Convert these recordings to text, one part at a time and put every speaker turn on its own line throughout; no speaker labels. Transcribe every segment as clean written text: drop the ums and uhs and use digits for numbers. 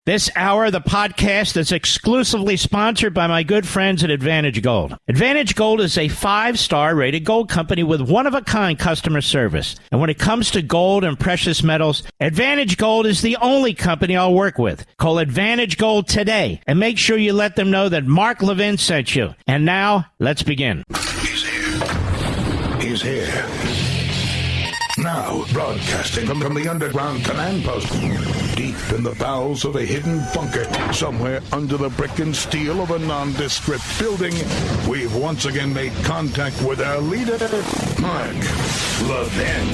This hour of the podcast is exclusively sponsored by my good friends at Advantage Gold. Advantage Gold is a 5-star rated gold company with one-of-a-kind customer service. And when it comes to gold and precious metals, Advantage Gold is the only company I'll work with. Call Advantage Gold today and make sure you let them know that Mark Levin sent you. And now, let's begin.
He's here. He's here. Now, broadcasting from the underground command post, deep in the bowels of a hidden bunker, somewhere under the brick and steel of a nondescript building, we've once again made contact with our leader, Mark Levin.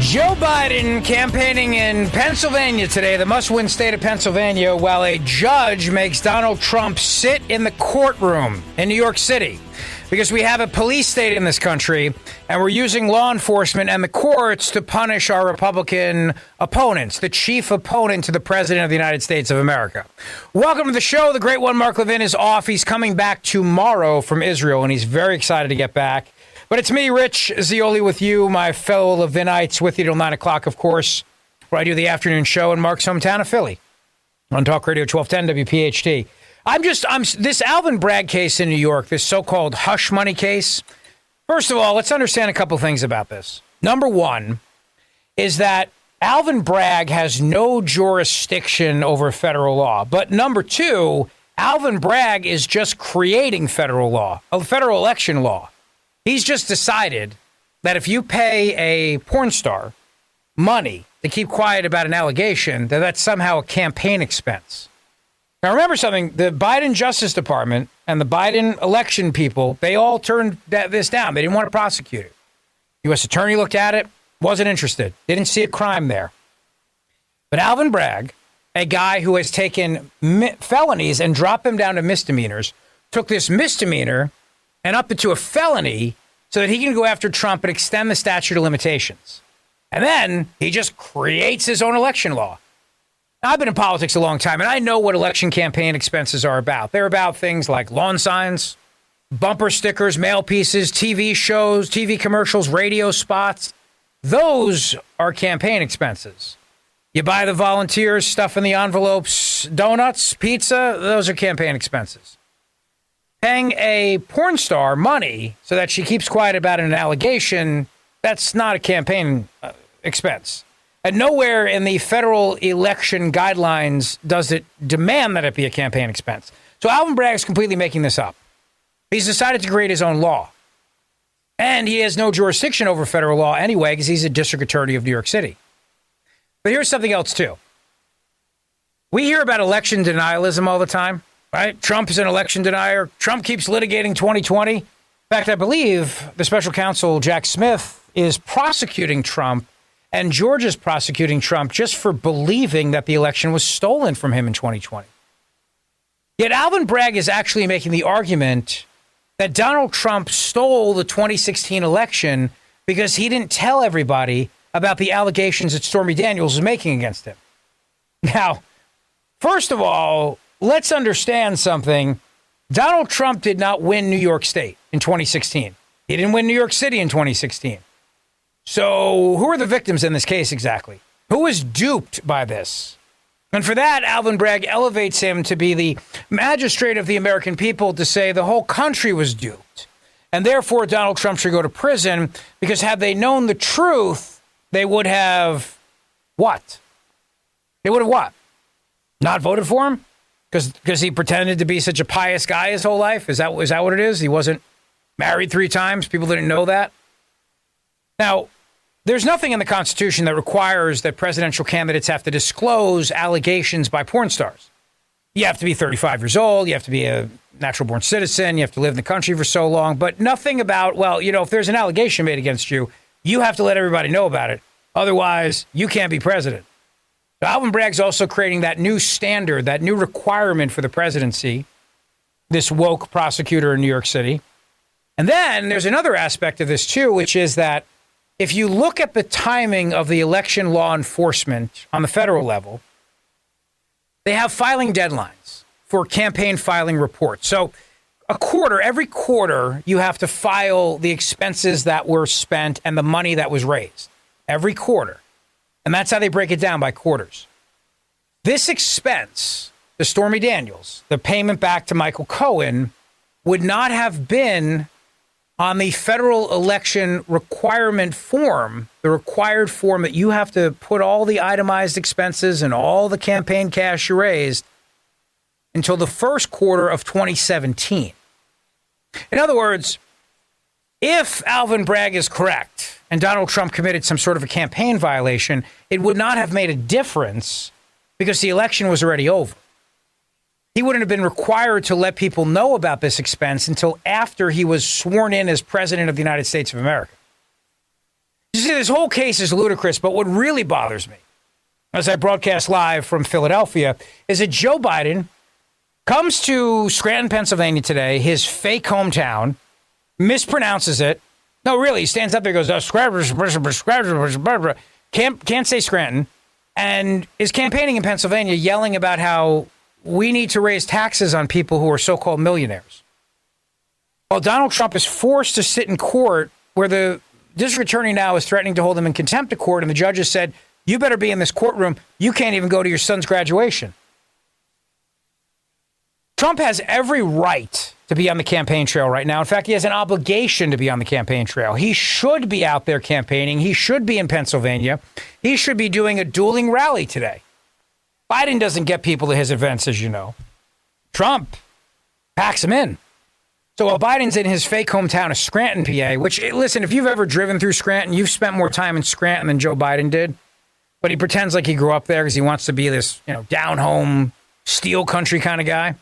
Joe Biden campaigning in Pennsylvania today, the must-win state of Pennsylvania, while a judge makes Donald Trump sit in the courtroom in New York City. Because we have a police state in this country, and we're using law enforcement and the courts to punish our Republican opponents, the chief opponent to the President of the United States of America. Welcome to the show. The great one, Mark Levin, is off. He's coming back tomorrow from Israel, and he's very excited to get back. But it's me, Rich Zeoli, with you, my fellow Levinites, with you till 9 o'clock, of course, where I do the afternoon show in Mark's hometown of Philly on Talk Radio 1210 WPHT. I'm this Alvin Bragg case in New York, this so-called hush money case. First of all, let's understand a couple things about this. Number one is that Alvin Bragg has no jurisdiction over federal law. But number two, Alvin Bragg is just creating federal law, a federal election law. He's just decided that if you pay a porn star money to keep quiet about an allegation, that that's somehow a campaign expense. Now, remember something, the Biden Justice Department and the Biden election people, they all turned this down. They didn't want to prosecute it. U.S. attorney looked at it, wasn't interested, didn't see a crime there. But Alvin Bragg, a guy who has taken felonies and dropped them down to misdemeanors, took this misdemeanor and upped it to a felony so that he can go after Trump and extend the statute of limitations. And then he just creates his own election law. Now, I've been in politics a long time, and I know what election campaign expenses are about. They're about things like lawn signs, bumper stickers, mail pieces, TV shows, TV commercials, radio spots. Those are campaign expenses. You buy the volunteers, stuff in the envelopes, donuts, pizza, those are campaign expenses. Paying a porn star money so that she keeps quiet about an allegation, that's not a campaign expense. And nowhere in the federal election guidelines does it demand that it be a campaign expense. So Alvin Bragg is completely making this up. He's decided to create his own law. And he has no jurisdiction over federal law anyway because he's a district attorney of New York City. But here's something else, too. We hear about election denialism all the time, right? Trump is an election denier. Trump keeps litigating 2020. In fact, I believe the special counsel, Jack Smith, is prosecuting Trump. And Georgia's prosecuting Trump just for believing that the election was stolen from him in 2020. Yet Alvin Bragg is actually making the argument that Donald Trump stole the 2016 election because he didn't tell everybody about the allegations that Stormy Daniels was making against him. Now, first of all, let's understand something. Donald Trump did not win New York State in 2016. He didn't win New York City in 2016. So who are the victims in this case exactly? Who was duped by this? And for that, Alvin Bragg elevates him to be the magistrate of the American people to say the whole country was duped. And therefore, Donald Trump should go to prison because had they known the truth, they would have what? They would have what? Not voted for him? Because he pretended to be such a pious guy his whole life? Is that what it is? He wasn't married 3 times? People didn't know that? Now, there's nothing in the Constitution that requires that presidential candidates have to disclose allegations by porn stars. You have to be 35 years old. You have to be a natural-born citizen. You have to live in the country for so long. But nothing about, well, you know, if there's an allegation made against you, you have to let everybody know about it. Otherwise, you can't be president. Alvin Bragg's also creating that new standard, that new requirement for the presidency, this woke prosecutor in New York City. And then there's another aspect of this, too, which is that if you look at the timing of the election law enforcement on the federal level, they have filing deadlines for campaign filing reports. So every quarter, you have to file the expenses that were spent and the money that was raised. Every quarter. And that's how they break it down by quarters. This expense, the Stormy Daniels, the payment back to Michael Cohen, would not have been on the federal election requirement form, the required form that you have to put all the itemized expenses and all the campaign cash you raised until the first quarter of 2017. In other words, if Alvin Bragg is correct and Donald Trump committed some sort of a campaign violation, it would not have made a difference because the election was already over. He wouldn't have been required to let people know about this expense until after he was sworn in as president of the United States of America. You see, this whole case is ludicrous, but what really bothers me, as I broadcast live from Philadelphia, is that Joe Biden comes to Scranton, Pennsylvania today, his fake hometown, mispronounces it. No, really, he stands up there and goes, can't say Scranton, and is campaigning in Pennsylvania yelling about how we need to raise taxes on people who are so-called millionaires. Well, Donald Trump is forced to sit in court where the district attorney now is threatening to hold him in contempt of court, and the judge has said, you better be in this courtroom. You can't even go to your son's graduation. Trump has every right to be on the campaign trail right now. In fact, he has an obligation to be on the campaign trail. He should be out there campaigning. He should be in Pennsylvania. He should be doing a dueling rally today. Biden doesn't get people to his events, as you know. Trump packs them in. So while Biden's in his fake hometown of Scranton, PA, which, listen, if you've ever driven through Scranton, you've spent more time in Scranton than Joe Biden did. But he pretends like he grew up there because he wants to be this, down-home, steel country kind of guy.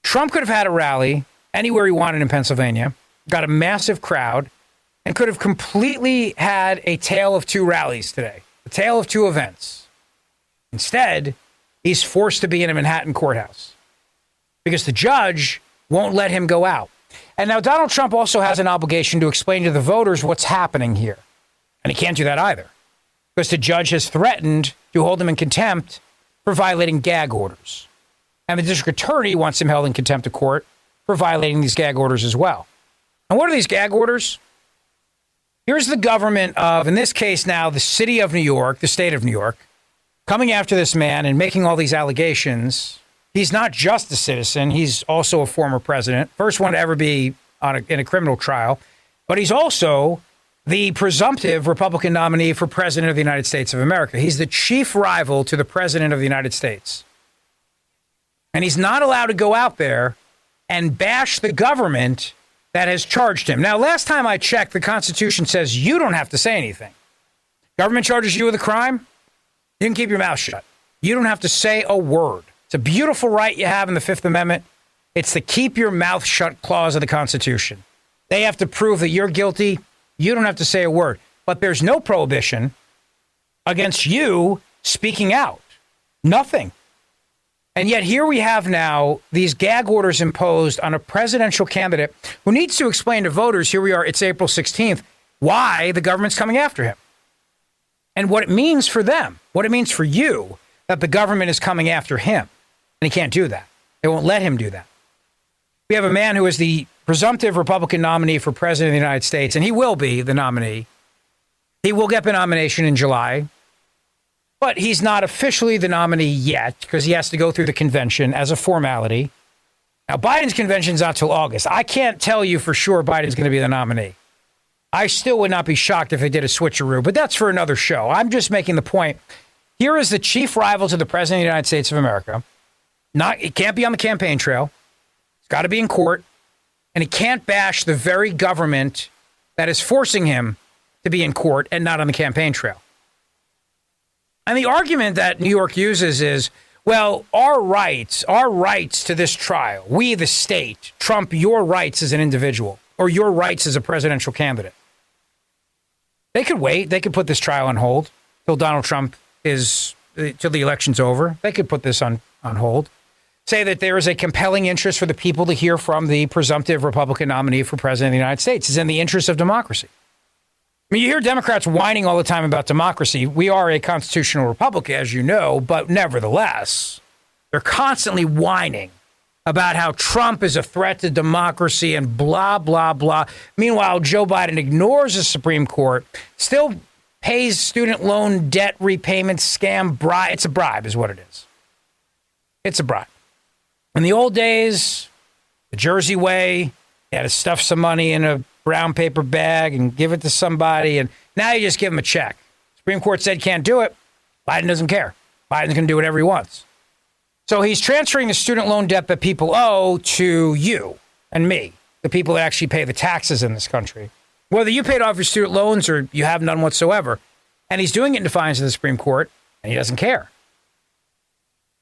Trump could have had a rally anywhere he wanted in Pennsylvania, got a massive crowd, and could have completely had a tale of two rallies today, a tale of two events. Instead, he's forced to be in a Manhattan courthouse because the judge won't let him go out. And now Donald Trump also has an obligation to explain to the voters what's happening here. And he can't do that either because the judge has threatened to hold him in contempt for violating gag orders. And the district attorney wants him held in contempt of court for violating these gag orders as well. And what are these gag orders? Here's the government of, in this case now, the city of New York, the state of New York, coming after this man and making all these allegations. He's not just a citizen. He's also a former president. First one to ever be in a criminal trial. But he's also the presumptive Republican nominee for president of the United States of America. He's the chief rival to the president of the United States. And he's not allowed to go out there and bash the government that has charged him. Now, last time I checked, the Constitution says you don't have to say anything. Government charges you with a crime, you can keep your mouth shut. You don't have to say a word. It's a beautiful right you have in the Fifth Amendment. It's the keep your mouth shut clause of the Constitution. They have to prove that you're guilty. You don't have to say a word. But there's no prohibition against you speaking out. Nothing. And yet here we have now these gag orders imposed on a presidential candidate who needs to explain to voters, here we are, it's April 16th, why the government's coming after him. And what it means for them, what it means for you, that the government is coming after him. And he can't do that. They won't let him do that. We have a man who is the presumptive Republican nominee for president of the United States, and he will be the nominee. He will get the nomination in July, but he's not officially the nominee yet because he has to go through the convention as a formality. Now, Biden's convention's not till August. I can't tell you for sure Biden's going to be the nominee. I still would not be shocked if they did a switcheroo, but that's for another show. I'm just making the point. Here is the chief rival to the president of the United States of America. It can't be on the campaign trail. It's got to be in court. And he can't bash the very government that is forcing him to be in court and not on the campaign trail. And the argument that New York uses is, well, our rights to this trial, we the state, trump your rights as an individual or your rights as a presidential candidate. They could wait. They could put this trial on hold till Donald Trump till the election's over. They could put this on hold. Say that there is a compelling interest for the people to hear from the presumptive Republican nominee for president of the United States. It's in the interest of democracy. I mean, you hear Democrats whining all the time about democracy. We are a constitutional republic, as you know, but nevertheless, they're constantly whining about how Trump is a threat to democracy and blah, blah, blah. Meanwhile, Joe Biden ignores the Supreme Court, still pays student loan debt repayment scam bribe. It's a bribe is what it is. It's a bribe. In the old days, the Jersey way, you had to stuff some money in a brown paper bag and give it to somebody, and now you just give them a check. Supreme Court said can't do it. Biden doesn't care. Biden's going to do whatever he wants. So he's transferring the student loan debt that people owe to you and me, the people that actually pay the taxes in this country. Whether you paid off your student loans or you have none whatsoever. And he's doing it in defiance of the Supreme Court, and he doesn't care.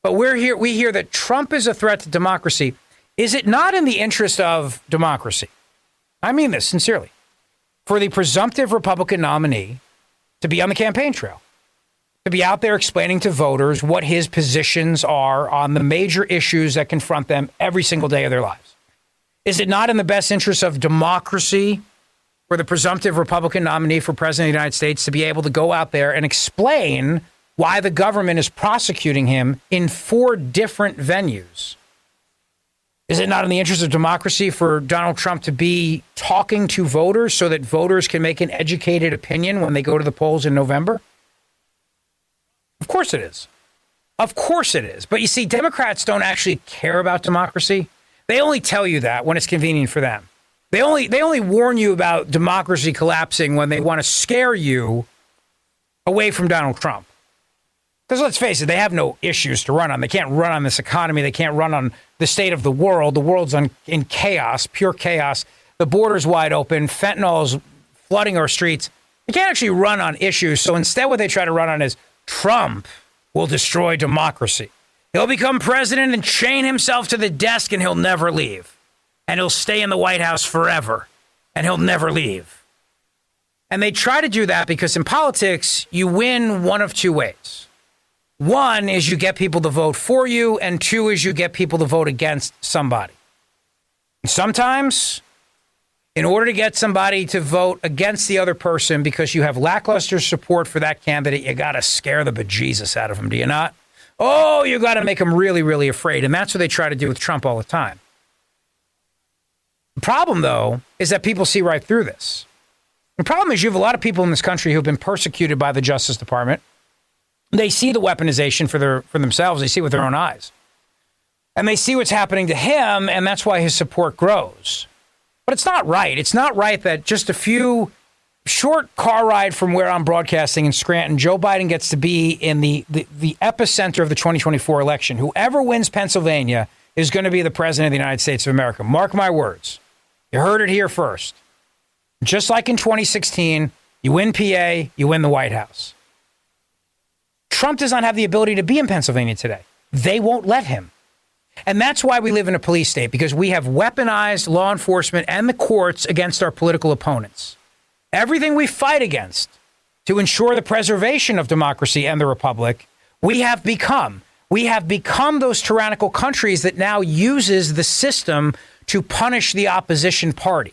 But we hear that Trump is a threat to democracy. Is it not in the interest of democracy? I mean this sincerely. For the presumptive Republican nominee to be on the campaign trail, to be out there explaining to voters what his positions are on the major issues that confront them every single day of their lives. Is it not in the best interest of democracy for the presumptive Republican nominee for president of the United States to be able to go out there and explain why the government is prosecuting him in 4 different venues? Is it not in the interest of democracy for Donald Trump to be talking to voters so that voters can make an educated opinion when they go to the polls in November? Of course it is. Of course it is. But you see, Democrats don't actually care about democracy. They only tell you that when it's convenient for them. They only warn you about democracy collapsing when they want to scare you away from Donald Trump. Because let's face it, they have no issues to run on. They can't run on this economy. They can't run on the state of the world. The world's in chaos, pure chaos. The border's wide open. Fentanyl is flooding our streets. They can't actually run on issues. So instead what they try to run on is Trump will destroy democracy. He'll become president and chain himself to the desk, and he'll never leave. And he'll stay in the White House forever, and he'll never leave. And they try to do that because in politics, you win one of 2 ways. One is you get people to vote for you, and 2 is you get people to vote against somebody. And sometimes, in order to get somebody to vote against the other person because you have lackluster support for that candidate, you got to scare the bejesus out of them, do you not? Oh, you got to make them really, really afraid. And that's what they try to do with Trump all the time. The problem, though, is that people see right through this. The problem is you have a lot of people in this country who have been persecuted by the Justice Department. They see the weaponization for themselves. They see it with their own eyes. And they see what's happening to him, and that's why his support grows. But it's not right. It's not right that just a few short car ride from where I'm broadcasting in Scranton, Joe Biden gets to be in the epicenter of the 2024 election. Whoever wins Pennsylvania is going to be the president of the United States of America. Mark my words. You heard it here first. Just like in 2016, you win PA, you win the White House. Trump does not have the ability to be in Pennsylvania today. They won't let him. And that's why we live in a police state, because we have weaponized law enforcement and the courts against our political opponents. Everything we fight against to ensure the preservation of democracy and the republic, we have become those tyrannical countries that now uses the system to punish the opposition party,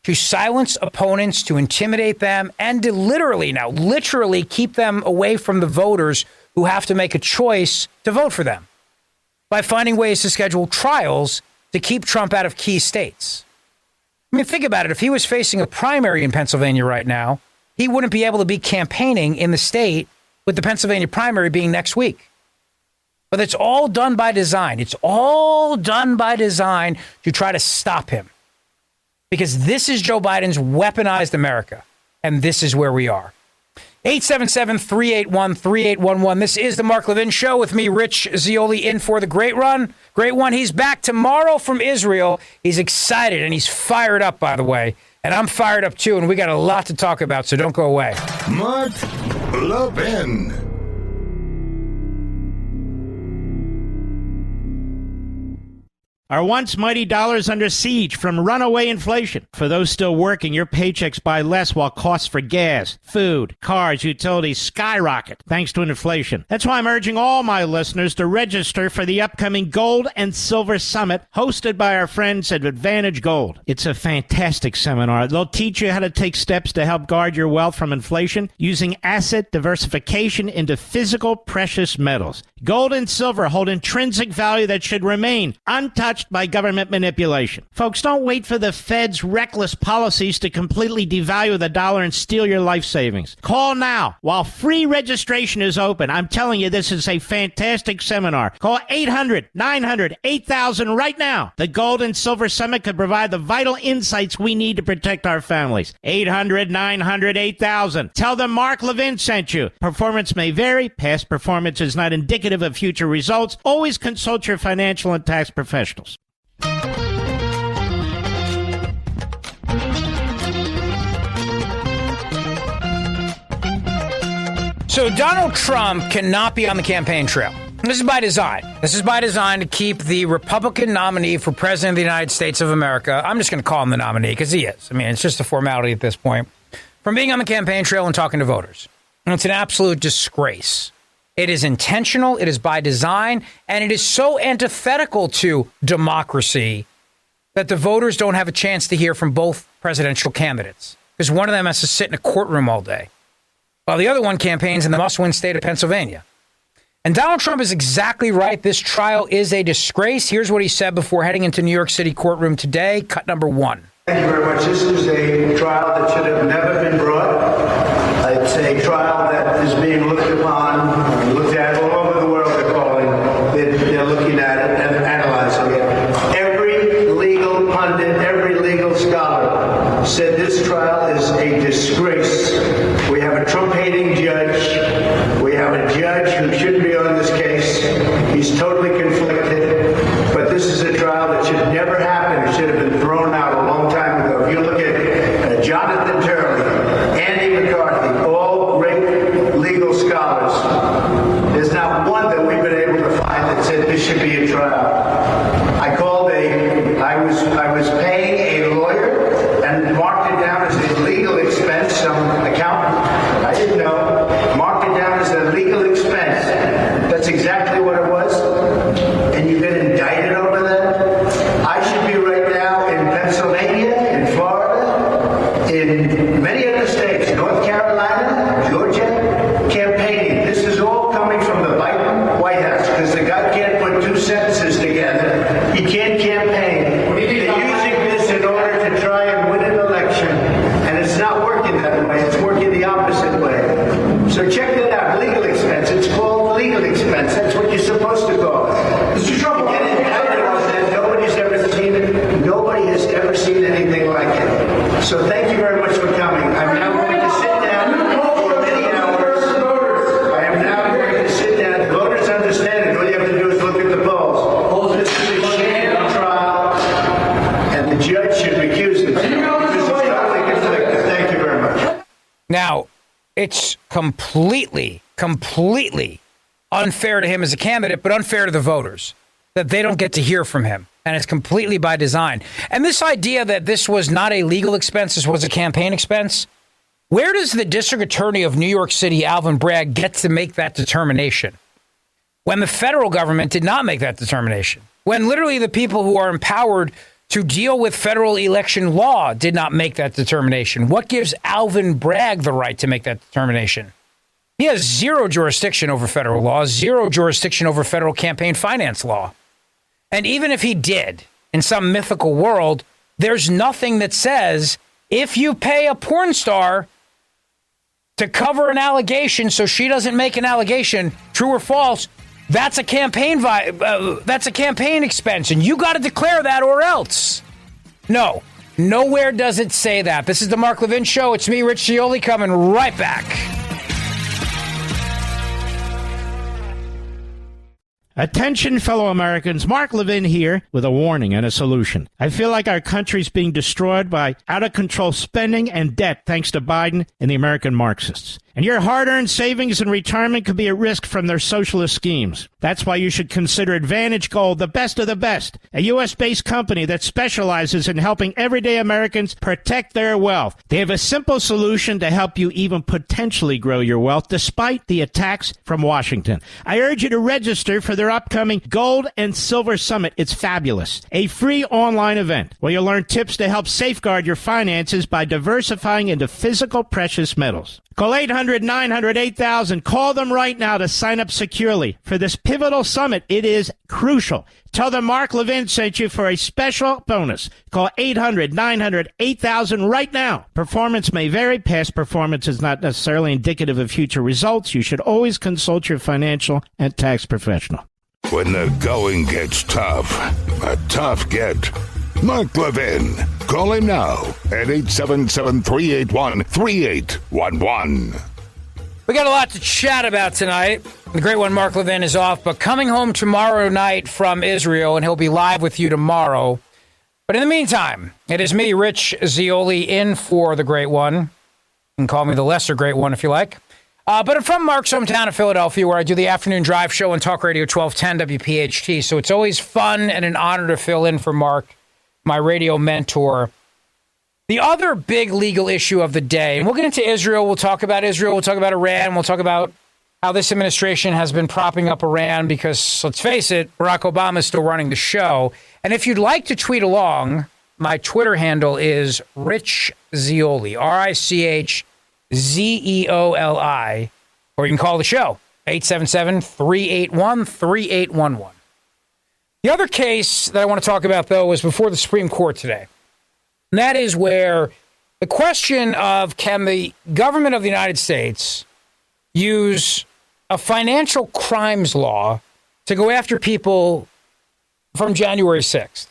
to silence opponents, to intimidate them, and to literally keep them away from the voters who have to make a choice to vote for them by finding ways to schedule trials to keep Trump out of key states. I mean, think about it. If he was facing a primary in Pennsylvania right now, he wouldn't be able to be campaigning in the state with the Pennsylvania primary being next week. But it's all done by design. It's all done by design to try to stop him. Because this is Joe Biden's weaponized America. And this is where we are. 877-381-3811. This is the Mark Levin Show with me, Rich Zeoli, in for the Great One. He's back tomorrow from Israel. He's excited and he's fired up, by the way. And I'm fired up, too, and we got a lot to talk about, so don't go away.
Mark Levin.
Our once mighty dollar's under siege from runaway inflation. For those still working, your paychecks buy less while costs for gas, food, cars, utilities skyrocket thanks to inflation. That's why I'm urging all my listeners to register for the upcoming Gold and Silver Summit hosted by our friends at Advantage Gold. It's a fantastic seminar. They'll teach you how to take steps to help guard your wealth from inflation using asset diversification into physical precious metals. Gold and silver hold intrinsic value that should remain untouched untouched by government manipulation. Folks, don't wait for the Fed's reckless policies to completely devalue the dollar and steal your life savings. Call now while free registration is open. I'm telling you, this is a fantastic seminar. Call 800-900-8000 right now. The Gold and Silver Summit could provide the vital insights we need to protect our families. 800-900-8000. Tell them Mark Levin sent you. Performance may vary. Past performance is not indicative of future results. Always consult your financial and tax professionals.
So Donald Trump cannot be on the campaign trail. This is by design. This is by design to keep the Republican nominee for president of the United States of America, I'm just going to call him the nominee because he is. I mean, it's just a formality at this point, from being on the campaign trail and talking to voters. And it's an absolute disgrace. It is intentional, it is by design, and it is so antithetical to democracy that the voters don't have a chance to hear from both presidential candidates, because one of them has to sit in a courtroom all day, while the other one campaigns in the must-win state of Pennsylvania. And Donald Trump is exactly right. This trial is a disgrace. Here's what he said before heading into New York City courtroom today. Cut number one.
Thank you very much. This is a trial that should have never been brought. It's a trial that is being looked upon, looked at all over the world. They're looking at it and analyzing it. Every legal pundit, every legal scholar said this trial is a disgrace. We have a Trump-hating judge. We have a judge who shouldn't be on this case. He's totally conflicted. But this is a trial that should never happen. It should have been thrown out a long time ago. If you look at Jonathan Turley, Andy McCarthy, all great legal scholars, there's not one that we've been able to find that said this should be a trial. I was paying a lawyer and marked it down as a legal expense. Some accountant, I didn't know, marked it down as a legal expense. That's exactly what it was. And you've been indicted over that? I should be right now in Pennsylvania, in Florida, in many other states, North Carolina, Georgia, campaigning. This is all coming from the Biden White House, because the guy can't put two sentences together. He can't campaign. They're using this in order to try and win an election, and it's not working that way. It's working the opposite way. So check that out. Legal expense. It's called legal expense. That's what you're supposed to call it. Mr. Trump, get indicted on that. Nobody's ever seen it. Nobody has ever seen anything like it. So thank you very much for coming. I'm now going to sit down for many hours. I am now going to sit down. The voters understand it. All you have to do is look at the polls. This is a sham trial, and the judge should recuse himself. This is totally conflicted. Thank you very much.
Now, it's completely unfair to him as a candidate, but unfair to the voters that they don't get to hear from him. And it's completely by design. And this idea that this was not a legal expense, this was a campaign expense, where does the district attorney of New York City, Alvin Bragg, get to make that determination? When the federal government did not make that determination. When literally the people who are empowered to deal with federal election law did not make that determination. What gives Alvin Bragg the right to make that determination? He has zero jurisdiction over federal law, zero jurisdiction over federal campaign finance law. And even if he did, in some mythical world, there's nothing that says if you pay a porn star to cover an allegation so she doesn't make an allegation, true or false, that's a campaign expense, and you got to declare that or else. No, nowhere does it say that. This is the Mark Levin Show. It's me, Rich Zeoli, coming right back.
Attention, fellow Americans. Mark Levin here with a warning and a solution. I feel like our country's being destroyed by out-of-control spending and debt thanks to Biden and the American Marxists. And your hard-earned savings and retirement could be at risk from their socialist schemes. That's why you should consider Advantage Gold, the best of the best, a U.S.-based company that specializes in helping everyday Americans protect their wealth. They have a simple solution to help you even potentially grow your wealth despite the attacks from Washington. I urge you to register for their upcoming Gold and Silver Summit. It's fabulous. A free online event where you'll learn tips to help safeguard your finances by diversifying into physical precious metals. Call 800 800-900-8000. Call them right now to sign up securely. For this pivotal summit, it is crucial. Tell them Mark Levin sent you for a special bonus. Call 800-900-8000 right now. Performance may vary. Past performance is not necessarily indicative of future results. You should always consult your financial and tax professional.
When the going gets tough, a tough get. Mark Levin. Call him now at 877-381-3811.
We got a lot to chat about tonight. The great one, Mark Levin, is off, but coming home tomorrow night from Israel, and he'll be live with you tomorrow. But in the meantime, it is me, Rich Zeoli, in for the great one. You can call me the lesser great one if you like. But I'm from Mark's hometown of Philadelphia, where I do the afternoon drive show on Talk Radio 1210 WPHT. So it's always fun and an honor to fill in for Mark, my radio mentor. The other big legal issue of the day, and we'll get into Israel, we'll talk about Iran, we'll talk about how this administration has been propping up Iran because, let's face it, Barack Obama is still running the show. And if you'd like to tweet along, my Twitter handle is Rich Zeoli, RichZeoli, or you can call the show, 877-381-3811. The other case that I want to talk about, though, was before the Supreme Court today. And that is where the question of can the government of the United States use a financial crimes law to go after people from January 6th.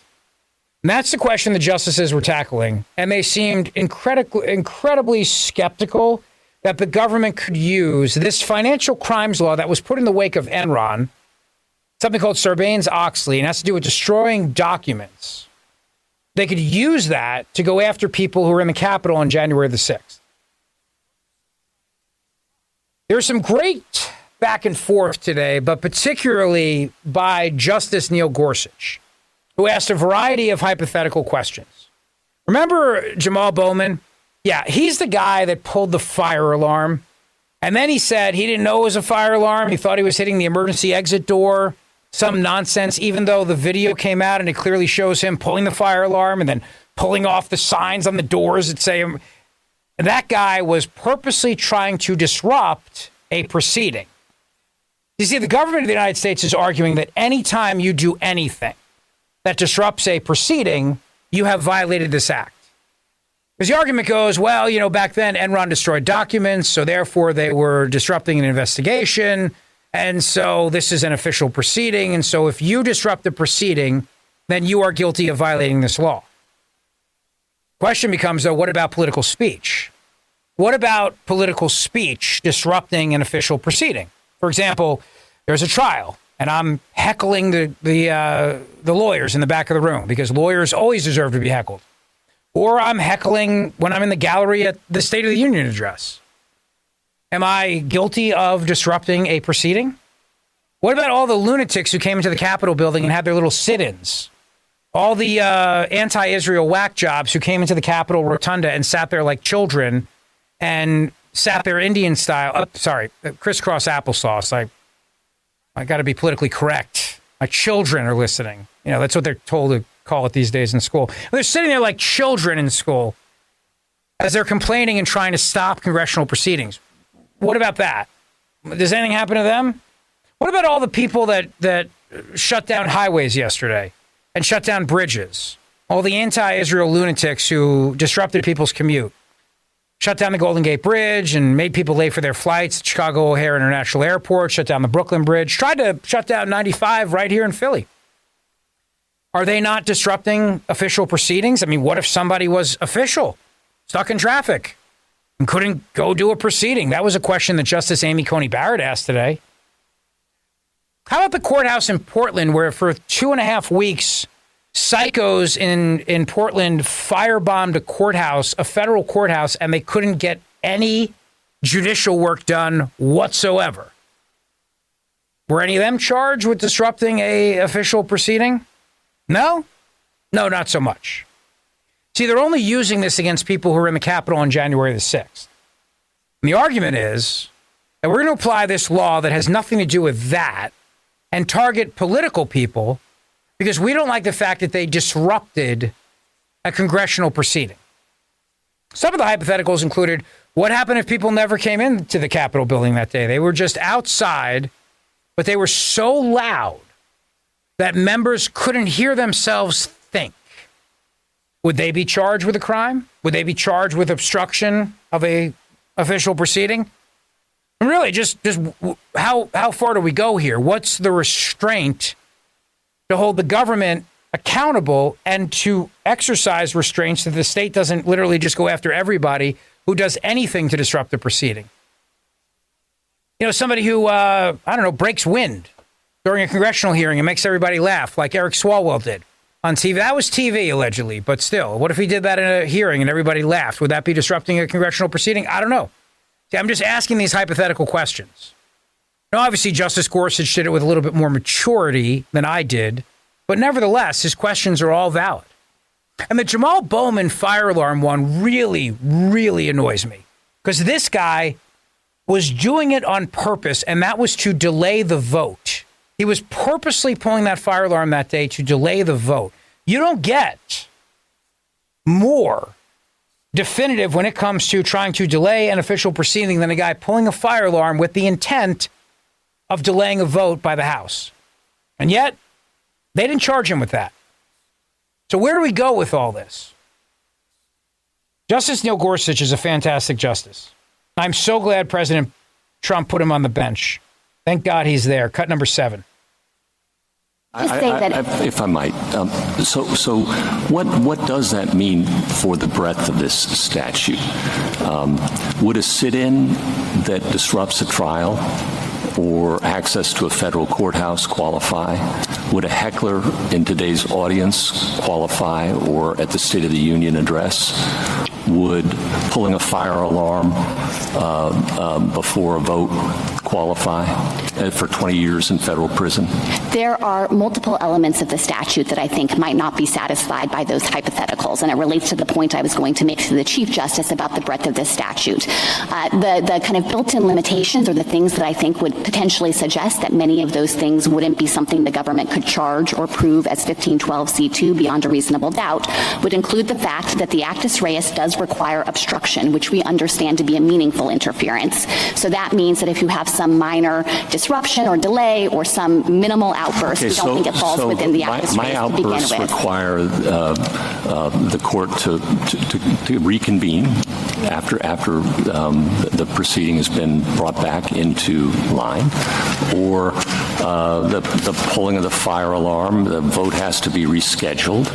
And that's the question the justices were tackling. And they seemed incredibly skeptical that the government could use this financial crimes law that was put in the wake of Enron, something called Sarbanes-Oxley, and it has to do with destroying documents. They could use that to go after people who were in the Capitol on January the 6th. There's some great back and forth today, but particularly by Justice Neil Gorsuch, who asked a variety of hypothetical questions. Remember Jamal Bowman? Yeah, he's the guy that pulled the fire alarm. And then he said he didn't know it was a fire alarm. He thought he was hitting the emergency exit door. Some nonsense, even though the video came out and it clearly shows him pulling the fire alarm and then pulling off the signs on the doors that say him. That guy was purposely trying to disrupt a proceeding. You see, the government of the United States is arguing that anytime you do anything that disrupts a proceeding, you have violated this act. Because the argument goes, well, you know, back then Enron destroyed documents, so therefore they were disrupting an investigation. And so this is an official proceeding. And so if you disrupt the proceeding, then you are guilty of violating this law. Question becomes, though, what about political speech? What about political speech disrupting an official proceeding? For example, there's a trial, and I'm heckling the lawyers in the back of the room because lawyers always deserve to be heckled. Or I'm heckling when I'm in the gallery at the State of the Union address. Am I guilty of disrupting a proceeding? What about all the lunatics who came into the Capitol building and had their little sit-ins? All the anti-Israel whack jobs who came into the Capitol rotunda and sat there like children and sat there Indian style. Crisscross applesauce. I got to be politically correct. My children are listening. You know, that's what they're told to call it these days in school. They're sitting there like children in school as they're complaining and trying to stop congressional proceedings. What about that? Does anything happen to them? What about all the people that shut down highways yesterday and shut down bridges? All the anti-Israel lunatics who disrupted people's commute, shut down the Golden Gate Bridge and made people late for their flights at Chicago O'Hare International Airport, shut down the Brooklyn Bridge, tried to shut down 95 right here in Philly. Are they not disrupting official proceedings? I mean, what if somebody was official, stuck in traffic, and couldn't go do a proceeding? That was a question that Justice Amy Coney Barrett asked today. How about the courthouse in Portland, where for 2.5 weeks, psychos in Portland firebombed a federal courthouse, and they couldn't get any judicial work done whatsoever? Were any of them charged with disrupting a official proceeding? No? No, not so much. See, they're only using this against people who were in the Capitol on January the 6th. And the argument is that we're going to apply this law that has nothing to do with that and target political people because we don't like the fact that they disrupted a congressional proceeding. Some of the hypotheticals included, What happened if people never came into the Capitol building that day? They were just outside, but they were so loud that members couldn't hear themselves think. Would they be charged with a crime? Would they be charged with obstruction of a official proceeding? And really, just how far do we go here? What's the restraint to hold the government accountable and to exercise restraints that the state doesn't literally just go after everybody who does anything to disrupt the proceeding? You know, somebody who, breaks wind during a congressional hearing and makes everybody laugh like Eric Swalwell did on TV. That was TV, allegedly, but still. What if he did that in a hearing and everybody laughed? Would that be disrupting a congressional proceeding? I don't know. See, I'm just asking these hypothetical questions. Now, obviously, Justice Gorsuch did it with a little bit more maturity than I did, but nevertheless, his questions are all valid. And the Jamal Bowman fire alarm one really, really annoys me because this guy was doing it on purpose, and that was to delay the vote. He was purposely pulling that fire alarm that day to delay the vote. You don't get more definitive when it comes to trying to delay an official proceeding than a guy pulling a fire alarm with the intent of delaying a vote by the House. And yet, they didn't charge him with that. So where do we go with all this? Justice Neil Gorsuch is a fantastic justice. I'm so glad President Trump put him on the bench. Thank God he's there. Cut number 7.
If I might, so what does that mean for the breadth of this statute? Would a sit-in that disrupts a trial or access to a federal courthouse qualify? Would a heckler in today's audience qualify, or at the State of the Union address? Would pulling a fire alarm before a vote qualify for 20 years in federal prison?
There are multiple elements of the statute that I think might not be satisfied by those hypotheticals, and it relates to the point I was going to make to the Chief Justice about the breadth of this statute. The kind of built-in limitations are the things that I think would potentially suggest that many of those things wouldn't be something the government could charge or prove as 1512c2 beyond a reasonable doubt, would include the fact that the actus reus does require obstruction, which we understand to be a meaningful interference. So that means that if you have some minor disruption or delay or some minimal outburst, we don't think it falls within the actus reus to begin with. My outbursts require the court to reconvene after the proceeding has been brought back into line, or the pulling of the fire alarm, the vote has to be rescheduled,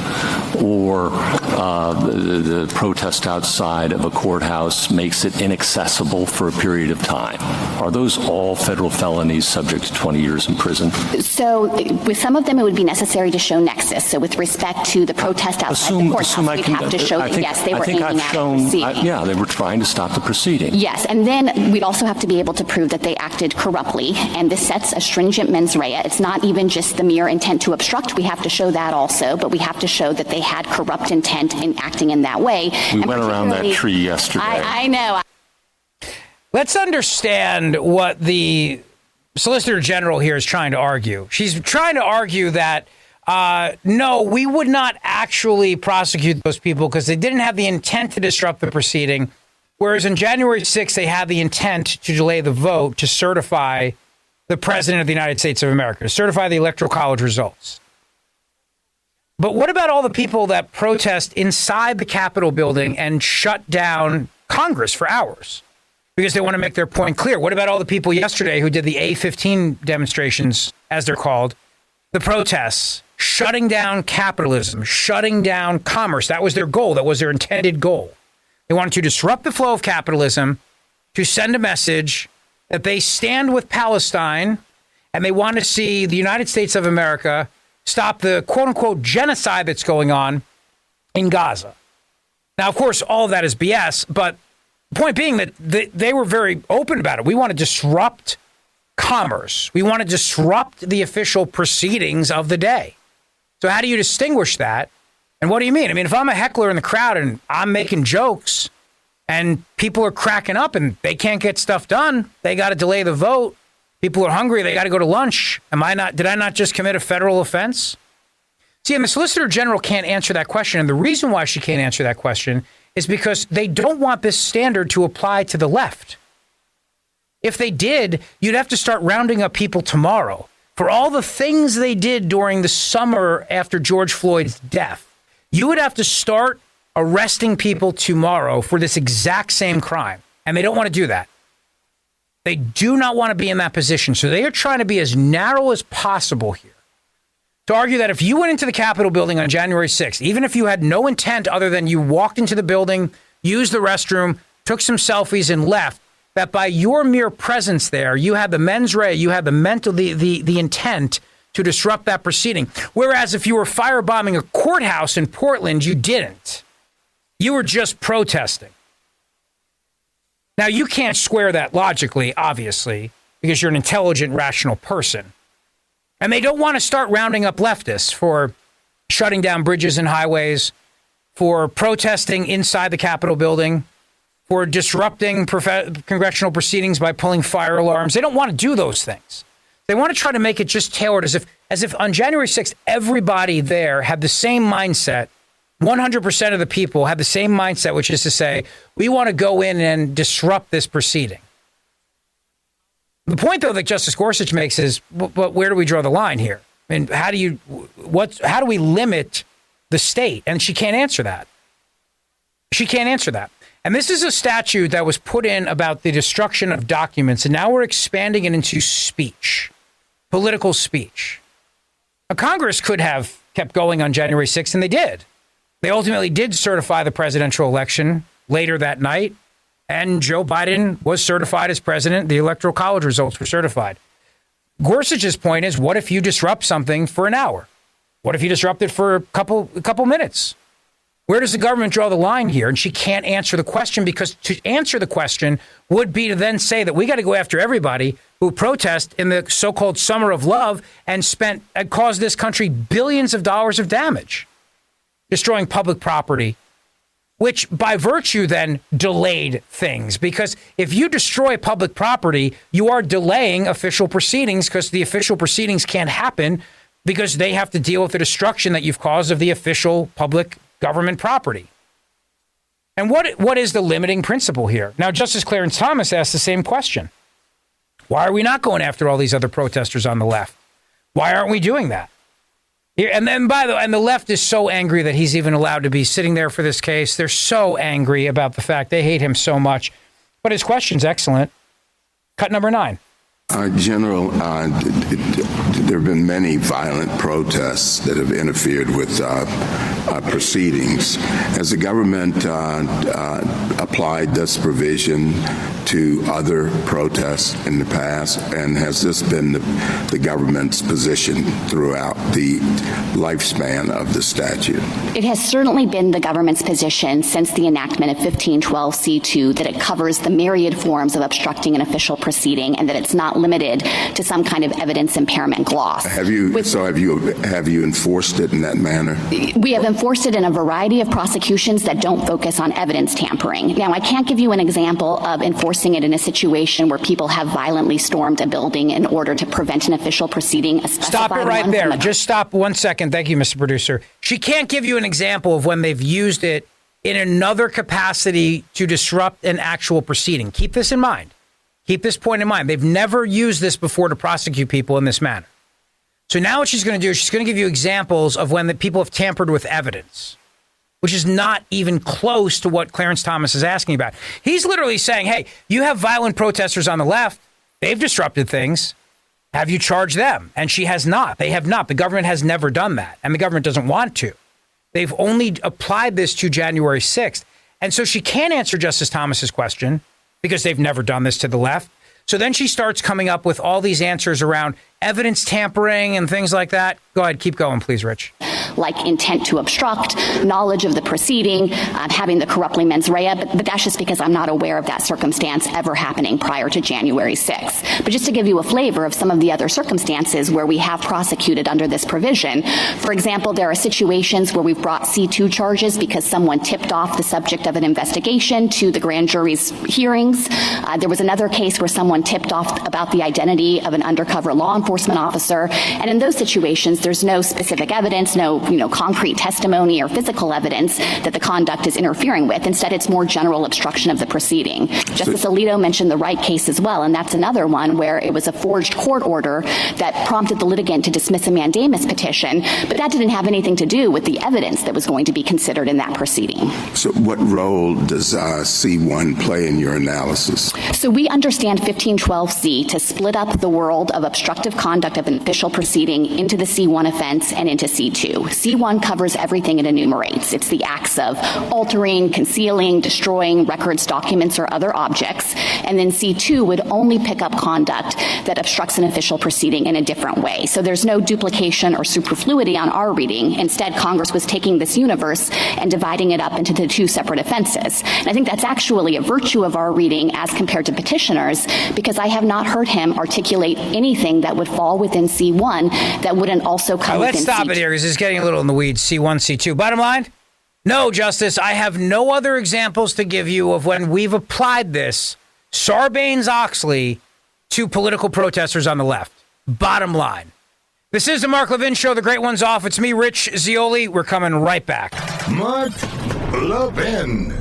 or the protest outside of a courthouse makes it inaccessible for a period of time. Are those all federal felonies subject to 20 years in prison? So with some of them, it would be necessary to show nexus. So with respect to the protest outside the courthouse, we'd have to show that, yes, they were aiming at the proceeding. They were trying to stop the proceeding. Yes, and then we'd also have to be able to prove that they acted corruptly, and this sets a stringent mens rea. It's not even just the mere intent to obstruct. We have to show that also, but we have to show that they had corrupt intent in acting in that way. We went around that tree yesterday. I know.
Let's understand what the Solicitor General here is trying to argue. She's trying to argue that, no, we would not actually prosecute those people because they didn't have the intent to disrupt the proceeding, whereas on January 6th, they had the intent to delay the vote to certify the President of the United States of America, to certify the Electoral College results. But what about all the people that protest inside the Capitol building and shut down Congress for hours because they want to make their point clear? What about all the people yesterday who did the A-15 demonstrations, as they're called, the protests, shutting down capitalism, shutting down commerce? That was their goal. That was their intended goal. They wanted to disrupt the flow of capitalism, to send a message that they stand with Palestine, and they want to see the United States of America stop the quote-unquote genocide that's going on in Gaza. Now, of course, all of that is BS, but the point being that they were very open about it. We want to disrupt commerce. We want to disrupt the official proceedings of the day. So how do you distinguish that? And what do you mean? I mean, if I'm a heckler in the crowd and I'm making jokes and people are cracking up and they can't get stuff done, they got to delay the vote. People are hungry. They got to go to lunch. Did I not just commit a federal offense? See, and the Solicitor General can't answer that question. And the reason why she can't answer that question is because they don't want this standard to apply to the left. If they did, you'd have to start rounding up people tomorrow for all the things they did during the summer after George Floyd's death. You would have to start arresting people tomorrow for this exact same crime. And they don't want to do that. They do not want to be in that position. So they are trying to be as narrow as possible here to argue that if you went into the Capitol building on January 6th, even if you had no intent other than you walked into the building, used the restroom, took some selfies and left, that by your mere presence there, you had the mens rea, you had the intent to disrupt that proceeding. Whereas if you were firebombing a courthouse in Portland, you didn't. You were just protesting. Now, you can't square that logically, obviously, because you're an intelligent, rational person. And they don't want to start rounding up leftists for shutting down bridges and highways, for protesting inside the Capitol building, for disrupting congressional proceedings by pulling fire alarms. They don't want to do those things. They want to try to make it just tailored as if on January 6th, everybody there had the same mindset. 100% of the people have the same mindset, which is to say, we want to go in and disrupt this proceeding. The point, though, that Justice Gorsuch makes is, but where do we draw the line here? I mean, how do we limit the state? And she can't answer that. She can't answer that. And this is a statute that was put in about the destruction of documents, and now we're expanding it into speech, political speech. Now, Congress could have kept going on January 6th, and they did. They ultimately did certify the presidential election later that night, and Joe Biden was certified as president. The Electoral College results were certified. Gorsuch's point is, what if you disrupt something for an hour? What if you disrupt it for a couple minutes? Where does the government draw the line here? And she can't answer the question, because to answer the question would be to then say that we got to go after everybody who protest in the so-called summer of love and caused this country billions of dollars of damage, destroying public property, which by virtue then delayed things. Because if you destroy public property, you are delaying official proceedings, because the official proceedings can't happen because they have to deal with the destruction that you've caused of the official public government property. And what is the limiting principle here? Now, Justice Clarence Thomas asked the same question. Why are we not going after all these other protesters on the left? Why aren't we doing that? And then, and the left is so angry that he's even allowed to be sitting there for this case. They're so angry about the fact they hate him so much. But his question's excellent. Cut number 9.
General, there have been many violent protests that have interfered with proceedings. Has the government applied this provision to other protests in the past? And has this been the government's position throughout the lifespan of the statute?
It has certainly been the government's position since the enactment of 1512C2 that it covers the myriad forms of obstructing an official proceeding, and that it's not limited to some kind of evidence impairment gloss.
Have you enforced it in that manner?
We have enforced it in a variety of prosecutions that don't focus on evidence tampering. Now, I can't give you an example of enforcing it in a situation where people have violently stormed a building in order to prevent an official proceeding.
Stop it right there. Just stop 1 second. Thank you, Mr. Producer. She can't give you an example of when they've used it in another capacity to disrupt an actual proceeding. Keep this in mind. Keep this point in mind. They've never used this before to prosecute people in this manner. So now what she's going to do is she's going to give you examples of when the people have tampered with evidence, which is not even close to what Clarence Thomas is asking about. He's literally saying, hey, you have violent protesters on the left. They've disrupted things. Have you charged them? And she has not. They have not. The government has never done that. And the government doesn't want to. They've only applied this to January 6th. And so she can't answer Justice Thomas's question because they've never done this to the left. So then she starts coming up with all these answers around evidence tampering and things like that. Go ahead. Keep going, please, Rich.
Like intent to obstruct, knowledge of the proceeding, having the corruptly mens rea, but that's just because I'm not aware of that circumstance ever happening prior to January 6th. But just to give you a flavor of some of the other circumstances where we have prosecuted under this provision, for example, there are situations where we've brought C2 charges because someone tipped off the subject of an investigation to the grand jury's hearings. There was another case where someone tipped off about the identity of an undercover law enforcement officer, and in those situations, there's no specific evidence, no concrete testimony or physical evidence that the conduct is interfering with. Instead, it's more general obstruction of the proceeding. Justice Alito mentioned the Wright case as well, and that's another one where it was a forged court order that prompted the litigant to dismiss a mandamus petition, but that didn't have anything to do with the evidence that was going to be considered in that proceeding.
So what role does C1 play in your analysis?
So we understand 1512C to split up the world of obstructive conduct of an official proceeding into the C1 offense and into C2. C1 covers everything it enumerates. It's the acts of altering, concealing, destroying records, documents, or other objects. And then C2 would only pick up conduct that obstructs an official proceeding in a different way. So there's no duplication or superfluity on our reading. Instead, Congress was taking this universe and dividing it up into the two separate offenses. And I think that's actually a virtue of our reading as compared to petitioners, because I have not heard him articulate anything that would fall within C1 that wouldn't also come within C2.
Let's stop it here because it's getting a little in the weeds. C1, C2. Bottom line, no, Justice, I have no other examples to give you of when we've applied this Sarbanes-Oxley to political protesters on the left. Bottom line. This is the Mark Levin Show. The great one's off. It's me, Rich Zeoli. We're coming right back.
Mark Levin.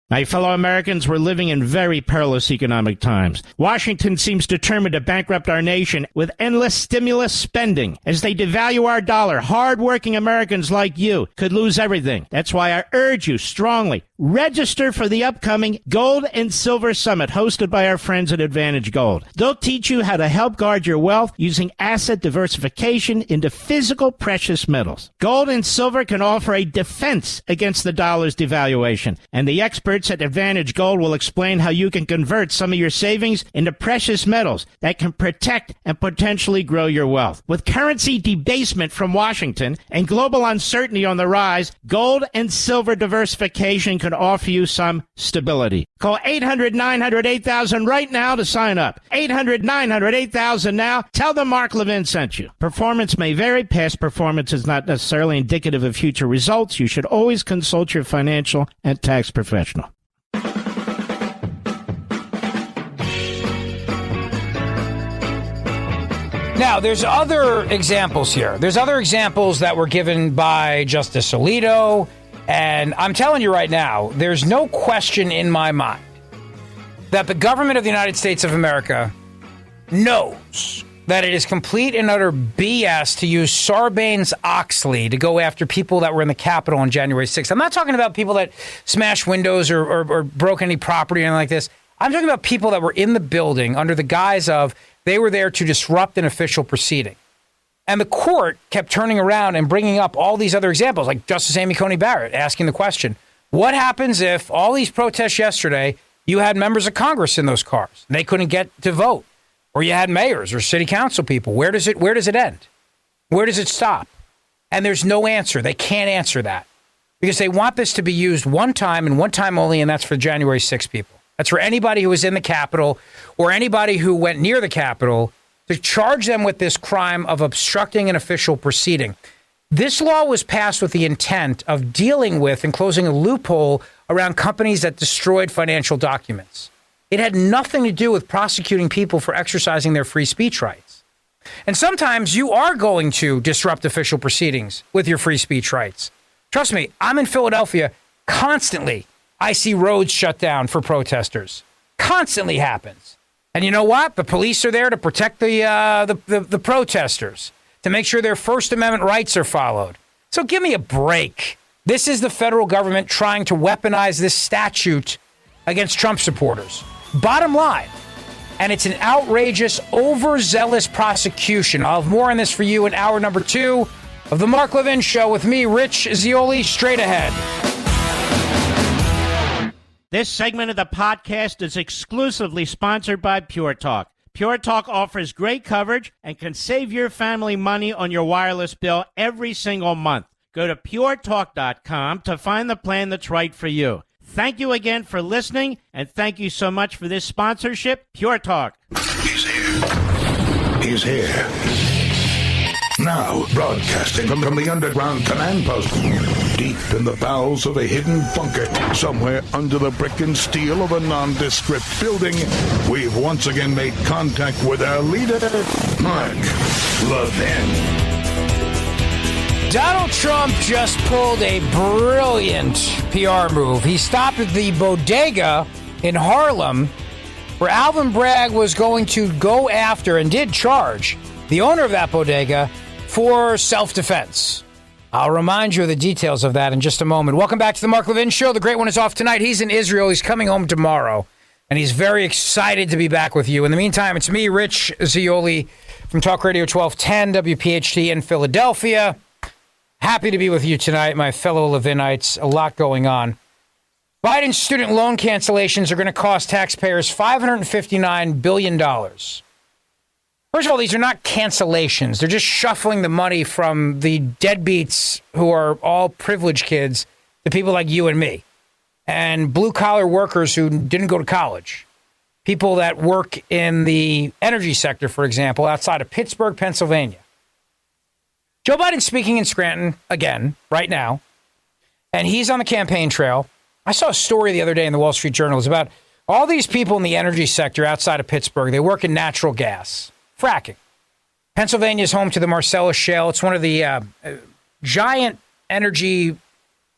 My fellow Americans, we're living in very perilous economic times. Washington seems determined to bankrupt our nation with endless stimulus spending. As they devalue our dollar, hard-working Americans like you could lose everything. That's why I urge you strongly, register for the upcoming Gold and Silver Summit hosted by our friends at Advantage Gold. They'll teach you how to help guard your wealth using asset diversification into physical precious metals. Gold and silver can offer a defense against the dollar's devaluation, and the experts at Advantage Gold will explain how you can convert some of your savings into precious metals that can protect and potentially grow your wealth. With currency debasement from Washington and global uncertainty on the rise, gold and silver diversification can offer you some stability. Call 800-900-8000 right now to sign up. 800-900-8000 now. Tell them Mark Levin sent you. Performance may vary. Past performance is not necessarily indicative of future results. You should always consult your financial and tax professional.
Now, there's other examples here. There's other examples that were given by Justice Alito, and I'm telling you right now, there's no question in my mind that the government of the United States of America knows that it is complete and utter BS to use Sarbanes-Oxley to go after people that were in the Capitol on January 6th. I'm not talking about people that smashed windows or broke any property or anything like this. I'm talking about people that were in the building under the guise of they were there to disrupt an official proceeding. And the court kept turning around and bringing up all these other examples, like Justice Amy Coney Barrett asking the question, what happens if all these protests yesterday, you had members of Congress in those cars and they couldn't get to vote? Or you had mayors or city council people. Where does it end? Where does it stop? And there's no answer. They can't answer that because they want this to be used one time and one time only, and that's for January 6 people. That's for anybody who was in the Capitol or anybody who went near the Capitol to charge them with this crime of obstructing an official proceeding. This law was passed with the intent of dealing with and closing a loophole around companies that destroyed financial documents. It had nothing to do with prosecuting people for exercising their free speech rights. And sometimes you are going to disrupt official proceedings with your free speech rights. Trust me, I'm in Philadelphia constantly. I see roads shut down for protesters. Constantly happens. And you know what? The police are there to protect the protesters, to make sure their First Amendment rights are followed. So give me a break. This is the federal government trying to weaponize this statute against Trump supporters. Bottom line. And it's an outrageous, overzealous prosecution. I'll have more on this for you in hour number 2 of the Mark Levin Show with me, Rich Zeoli, straight ahead.
This segment of the podcast is exclusively sponsored by Pure Talk. Pure Talk offers great coverage and can save your family money on your wireless bill every single month. Go to puretalk.com to find the plan that's right for you. Thank you again for listening, and thank you so much for this sponsorship, Pure Talk.
He's here. He's here. Now, broadcasting from the underground command post, deep in the bowels of a hidden bunker, somewhere under the brick and steel of a nondescript building, we've once again made contact with our leader, Mark Levin.
Donald Trump just pulled a brilliant PR move. He stopped at the bodega in Harlem where Alvin Bragg was going to go after and did charge the owner of that bodega for self-defense. I'll remind you of the details of that in just a moment. Welcome back to the Mark Levin Show. The Great One is off tonight. He's in Israel. He's coming home tomorrow, and he's very excited to be back with you. In the meantime, it's me, Rich Zeoli, from Talk Radio 1210, WPHT in Philadelphia. Happy to be with you tonight, my fellow Levinites. A lot going on. Biden's student loan cancellations are going to cost taxpayers $559 billion. First of all, these are not cancellations. They're just shuffling the money from the deadbeats who are all privileged kids to people like you and me, and blue-collar workers who didn't go to college. People that work in the energy sector, for example, outside of Pittsburgh, Pennsylvania. Joe Biden's speaking in Scranton again, right now, and he's on the campaign trail. I saw a story the other day in the Wall Street Journal. It's about all these people in the energy sector outside of Pittsburgh. They work in natural gas, fracking. Pennsylvania is home to the Marcellus Shale. It's one of the giant energy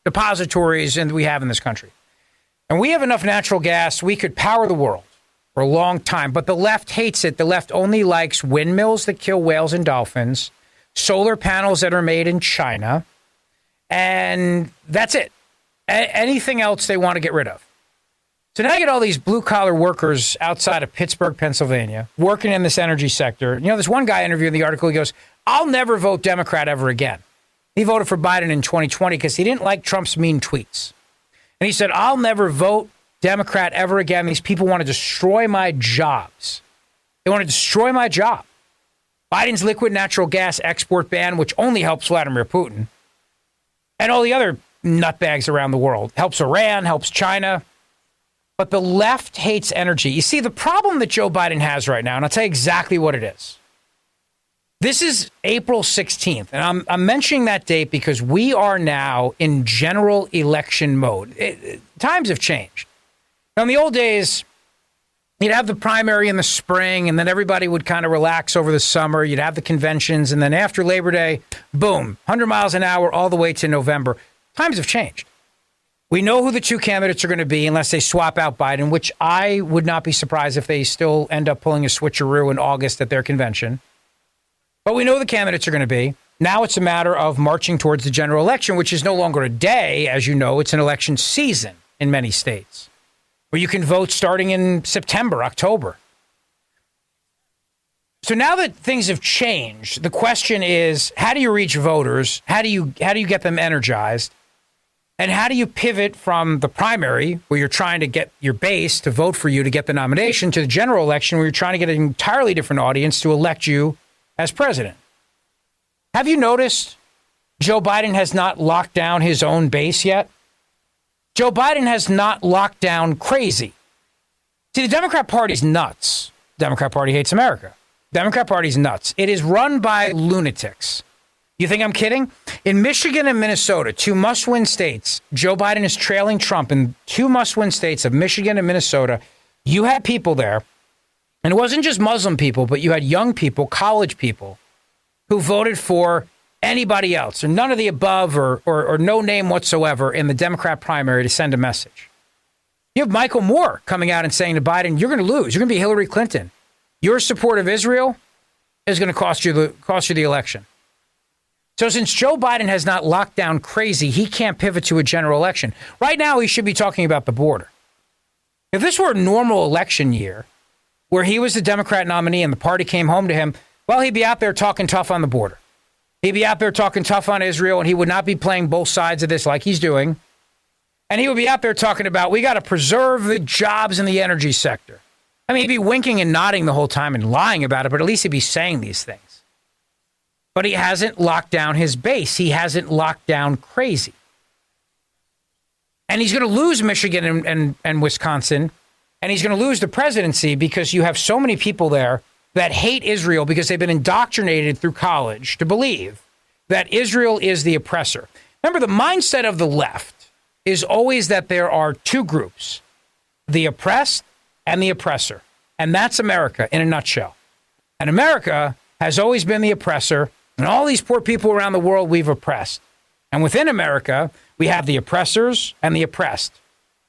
depositories that we have in this country. And we have enough natural gas, we could power the world for a long time. But the left hates it. The left only likes windmills that kill whales and dolphins, solar panels that are made in China, and that's it. Anything else they want to get rid of. So now you get all these blue-collar workers outside of Pittsburgh, Pennsylvania, working in this energy sector. You know, there's one guy interviewed in the article, he goes, I'll never vote Democrat ever again. He voted for Biden in 2020 because he didn't like Trump's mean tweets. And he said, I'll never vote Democrat ever again. These people want to destroy my jobs. They want to destroy my job. Biden's liquid natural gas export ban, which only helps Vladimir Putin, and all the other nutbags around the world. Helps Iran, helps China. But the left hates energy. You see, the problem that Joe Biden has right now, and I'll tell you exactly what it is. This is April 16th, and I'm mentioning that date because we are now in general election mode. Times have changed. Now, in the old days, you'd have the primary in the spring, and then everybody would kind of relax over the summer. You'd have the conventions, and then after Labor Day, boom, 100 miles an hour all the way to November. Times have changed. We know who the two candidates are going to be unless they swap out Biden, which I would not be surprised if they still end up pulling a switcheroo in August at their convention. But we know who the candidates are going to be. Now it's a matter of marching towards the general election, which is no longer a day. As you know, it's an election season in many states, where you can vote starting in September, October. So now that things have changed, the question is, how do you reach voters? How do you get them energized? And how do you pivot from the primary, where you're trying to get your base to vote for you to get the nomination, to the general election, where you're trying to get an entirely different audience to elect you as president? Have you noticed Joe Biden has not locked down his own base yet? Joe Biden has not locked down crazy. See, the Democrat Party's nuts. The Democrat Party hates America. The Democrat Party's nuts. It is run by lunatics. You think I'm kidding? In Michigan and Minnesota, two must-win states, Joe Biden is trailing Trump in two must-win states of Michigan and Minnesota. You had people there, and it wasn't just Muslim people, but you had young people, college people, who voted for anybody else, or none of the above, or no name whatsoever in the Democrat primary to send a message. You have Michael Moore coming out and saying to Biden, you're going to lose. You're going to be Hillary Clinton. Your support of Israel is going to cost you the election. So since Joe Biden has not locked down crazy, he can't pivot to a general election. Right now, he should be talking about the border. If this were a normal election year, where he was the Democrat nominee and the party came home to him, well, he'd be out there talking tough on the border. He'd be out there talking tough on Israel, and he would not be playing both sides of this like he's doing. And he would be out there talking about, we got to preserve the jobs in the energy sector. I mean, he'd be winking and nodding the whole time and lying about it, but at least he'd be saying these things. But he hasn't locked down his base. He hasn't locked down crazy. And he's going to lose Michigan and Wisconsin, and he's going to lose the presidency because you have so many people there that hate Israel because they've been indoctrinated through college to believe that Israel is the oppressor. Remember, the mindset of the left is always that there are two groups, the oppressed and the oppressor. And that's America in a nutshell. And America has always been the oppressor, and all these poor people around the world we've oppressed. And within America, we have the oppressors and the oppressed.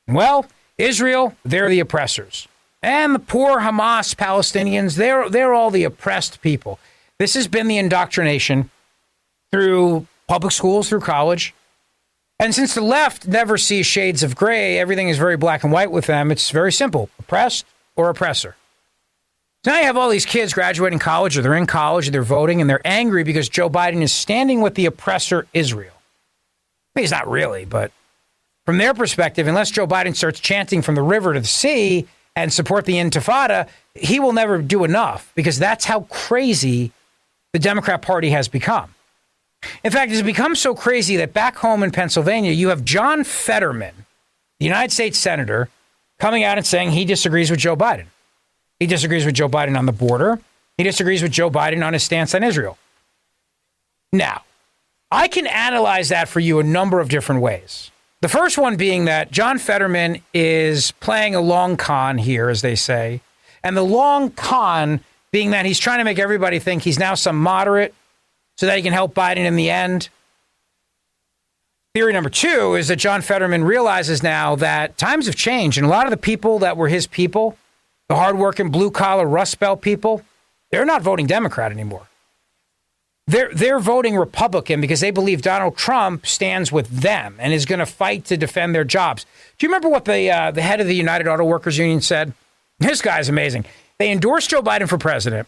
Well, Israel, they're the oppressors. And the poor Hamas Palestinians, they're all the oppressed people. This has been the indoctrination through public schools, through college. And since the left never sees shades of gray, everything is very black and white with them, it's very simple, oppressed or oppressor. So now you have all these kids graduating college, or they're in college, or they're voting, and they're angry because Joe Biden is standing with the oppressor Israel. I mean, he's not really, but from their perspective, unless Joe Biden starts chanting from the river to the sea and support the Intifada, he will never do enough, because that's how crazy the Democrat Party has become. In fact, it's become so crazy that back home in Pennsylvania, you have John Fetterman, the United States Senator, coming out and saying he disagrees with Joe Biden. He disagrees with Joe Biden on the border. He disagrees with Joe Biden on his stance on Israel. Now, I can analyze that for you a number of different ways. The first one being that John Fetterman is playing a long con here, as they say. And the long con being that he's trying to make everybody think he's now some moderate so that he can help Biden in the end. Theory number two is that John Fetterman realizes now that times have changed, and a lot of the people that were his people, the hardworking blue-collar Rust Belt people, they're not voting Democrat anymore. They're voting Republican because they believe Donald Trump stands with them and is going to fight to defend their jobs. Do you remember what the head of the United Auto Workers Union said? This guy's amazing. They endorsed Joe Biden for president,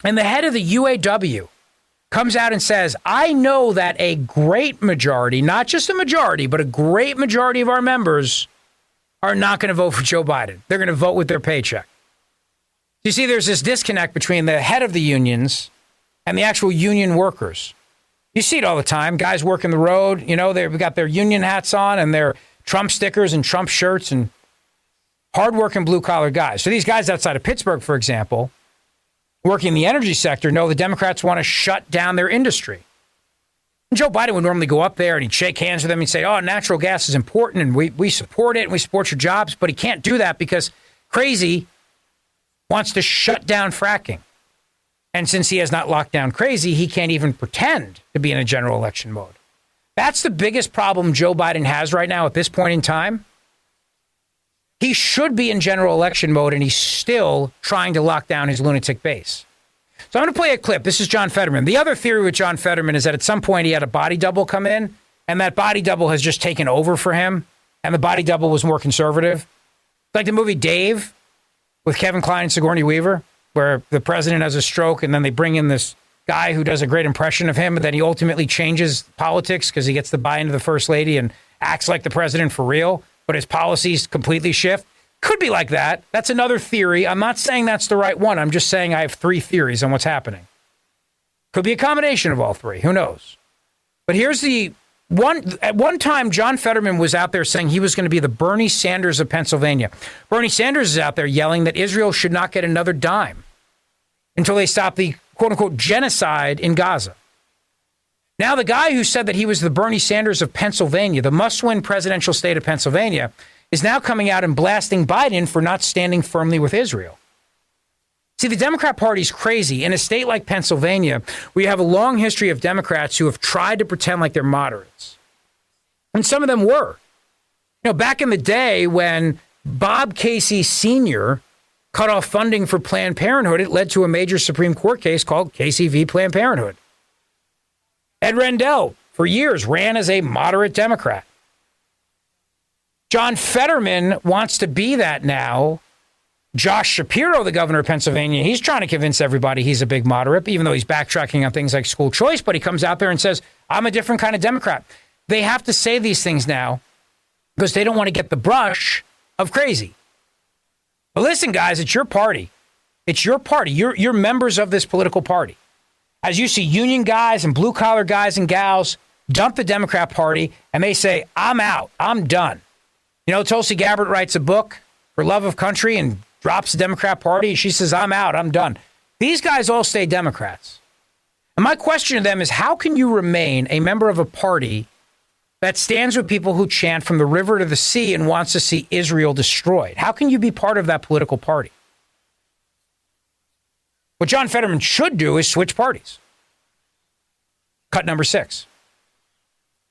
and the head of the UAW comes out and says, I know that a great majority, not just a majority, but a great majority of our members are not going to vote for Joe Biden. They're going to vote with their paycheck. You see, there's this disconnect between the head of the unions and the actual union workers. You see it all the time. Guys working the road, you know, they've got their union hats on and their Trump stickers and Trump shirts, and hardworking blue-collar guys. So these guys outside of Pittsburgh, for example, working in the energy sector, know the Democrats want to shut down their industry. And Joe Biden would normally go up there and he'd shake hands with them and say, oh, natural gas is important and we support it and we support your jobs. But he can't do that because Crazy wants to shut down fracking. And since he has not locked down Crazy, he can't even pretend to be in a general election mode. That's the biggest problem Joe Biden has right now at this point in time. He should be in general election mode, and he's still trying to lock down his lunatic base. So I'm going to play a clip. This is John Fetterman. The other theory with John Fetterman is that at some point he had a body double come in, and that body double has just taken over for him, and the body double was more conservative. Like the movie Dave with Kevin Kline and Sigourney Weaver, where the president has a stroke, and then they bring in this guy who does a great impression of him, but then he ultimately changes politics because he gets the buy-in of the first lady and acts like the president for real, but his policies completely shift. Could be like that. That's another theory. I'm not saying that's the right one. I'm just saying I have three theories on what's happening. Could be a combination of all three. Who knows? But here's the one. At one time, John Fetterman was out there saying he was going to be the Bernie Sanders of Pennsylvania. Bernie Sanders is out there yelling that Israel should not get another dime until they stop the quote-unquote genocide in Gaza. Now, the guy who said that he was the Bernie Sanders of Pennsylvania, the must-win presidential state of Pennsylvania, is now coming out and blasting Biden for not standing firmly with Israel. See, the Democrat Party is crazy. In a state like Pennsylvania, we have a long history of Democrats who have tried to pretend like they're moderates. And some of them were. You know, back in the day when Bob Casey Sr. cut off funding for Planned Parenthood, it led to a major Supreme Court case called Casey v. Planned Parenthood. Ed Rendell, for years, ran as a moderate Democrat. John Fetterman wants to be that now. Josh Shapiro, the governor of Pennsylvania, he's trying to convince everybody he's a big moderate, even though he's backtracking on things like school choice, but he comes out there and says, I'm a different kind of Democrat. They have to say these things now because they don't want to get the brush of crazy. But listen, guys, it's your party. It's your party. You're members of this political party. As you see union guys and blue-collar guys and gals dump the Democrat Party, and they say, I'm out. I'm done. You know, Tulsi Gabbard writes a book for love of country and drops the Democrat Party, and she says, I'm out. I'm done. These guys all stay Democrats. And my question to them is, how can you remain a member of a party that stands with people who chant from the river to the sea and wants to see Israel destroyed. How can you be part of that political party? What John Fetterman should do is switch parties. Cut number 6.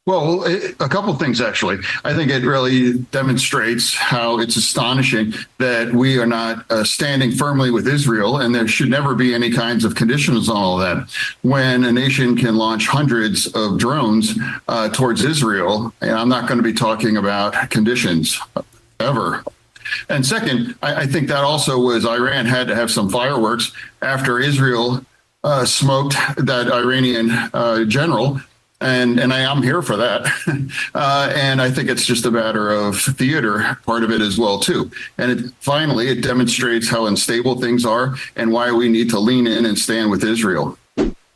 Well, a couple of things, actually. I think it really demonstrates how it's astonishing that we are not standing firmly with Israel, and there should never be any kinds of conditions on all that. When a nation can launch hundreds of drones towards Israel, and I'm not going to be talking about conditions ever. And second, I think that also was Iran had to have some fireworks after Israel smoked that Iranian general. And I'm here for that. And I think it's just a matter of theater, part of it as well, too. And finally, it demonstrates how unstable things are and why we need to lean in and stand with Israel.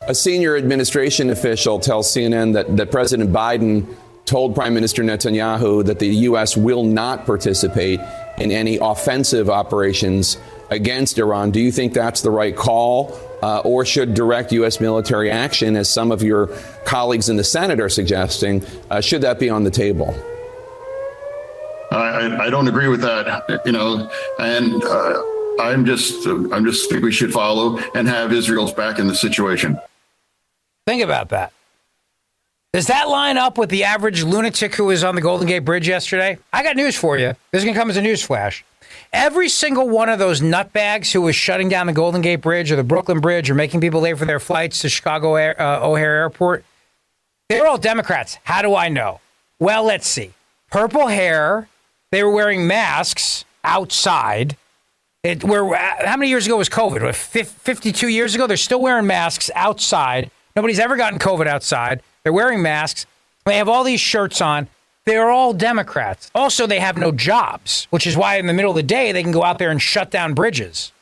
A senior administration official tells CNN that President Biden told Prime Minister Netanyahu that the U.S. will not participate in any offensive operations against Iran. Do you think that's the right call? Or should direct U.S. military action, as some of your colleagues in the Senate are suggesting, should that be on the table?
I don't agree with that, and I'm just think we should follow and have Israel's back in the situation.
Think about that. Does that line up with the average lunatic who was on the Golden Gate Bridge yesterday? I got news for you. This is going to come as a news flash. Every single one of those nutbags who was shutting down the Golden Gate Bridge or the Brooklyn Bridge or making people late for their flights to Chicago O'Hare Airport, they're all Democrats. How do I know? Well, let's see. Purple hair. They were wearing masks outside. How many years ago was COVID? 52 years ago? They're still wearing masks outside. Nobody's ever gotten COVID outside. They're wearing masks. They have all these shirts on. They're all Democrats. Also, they have no jobs, which is why in the middle of the day, they can go out there and shut down bridges.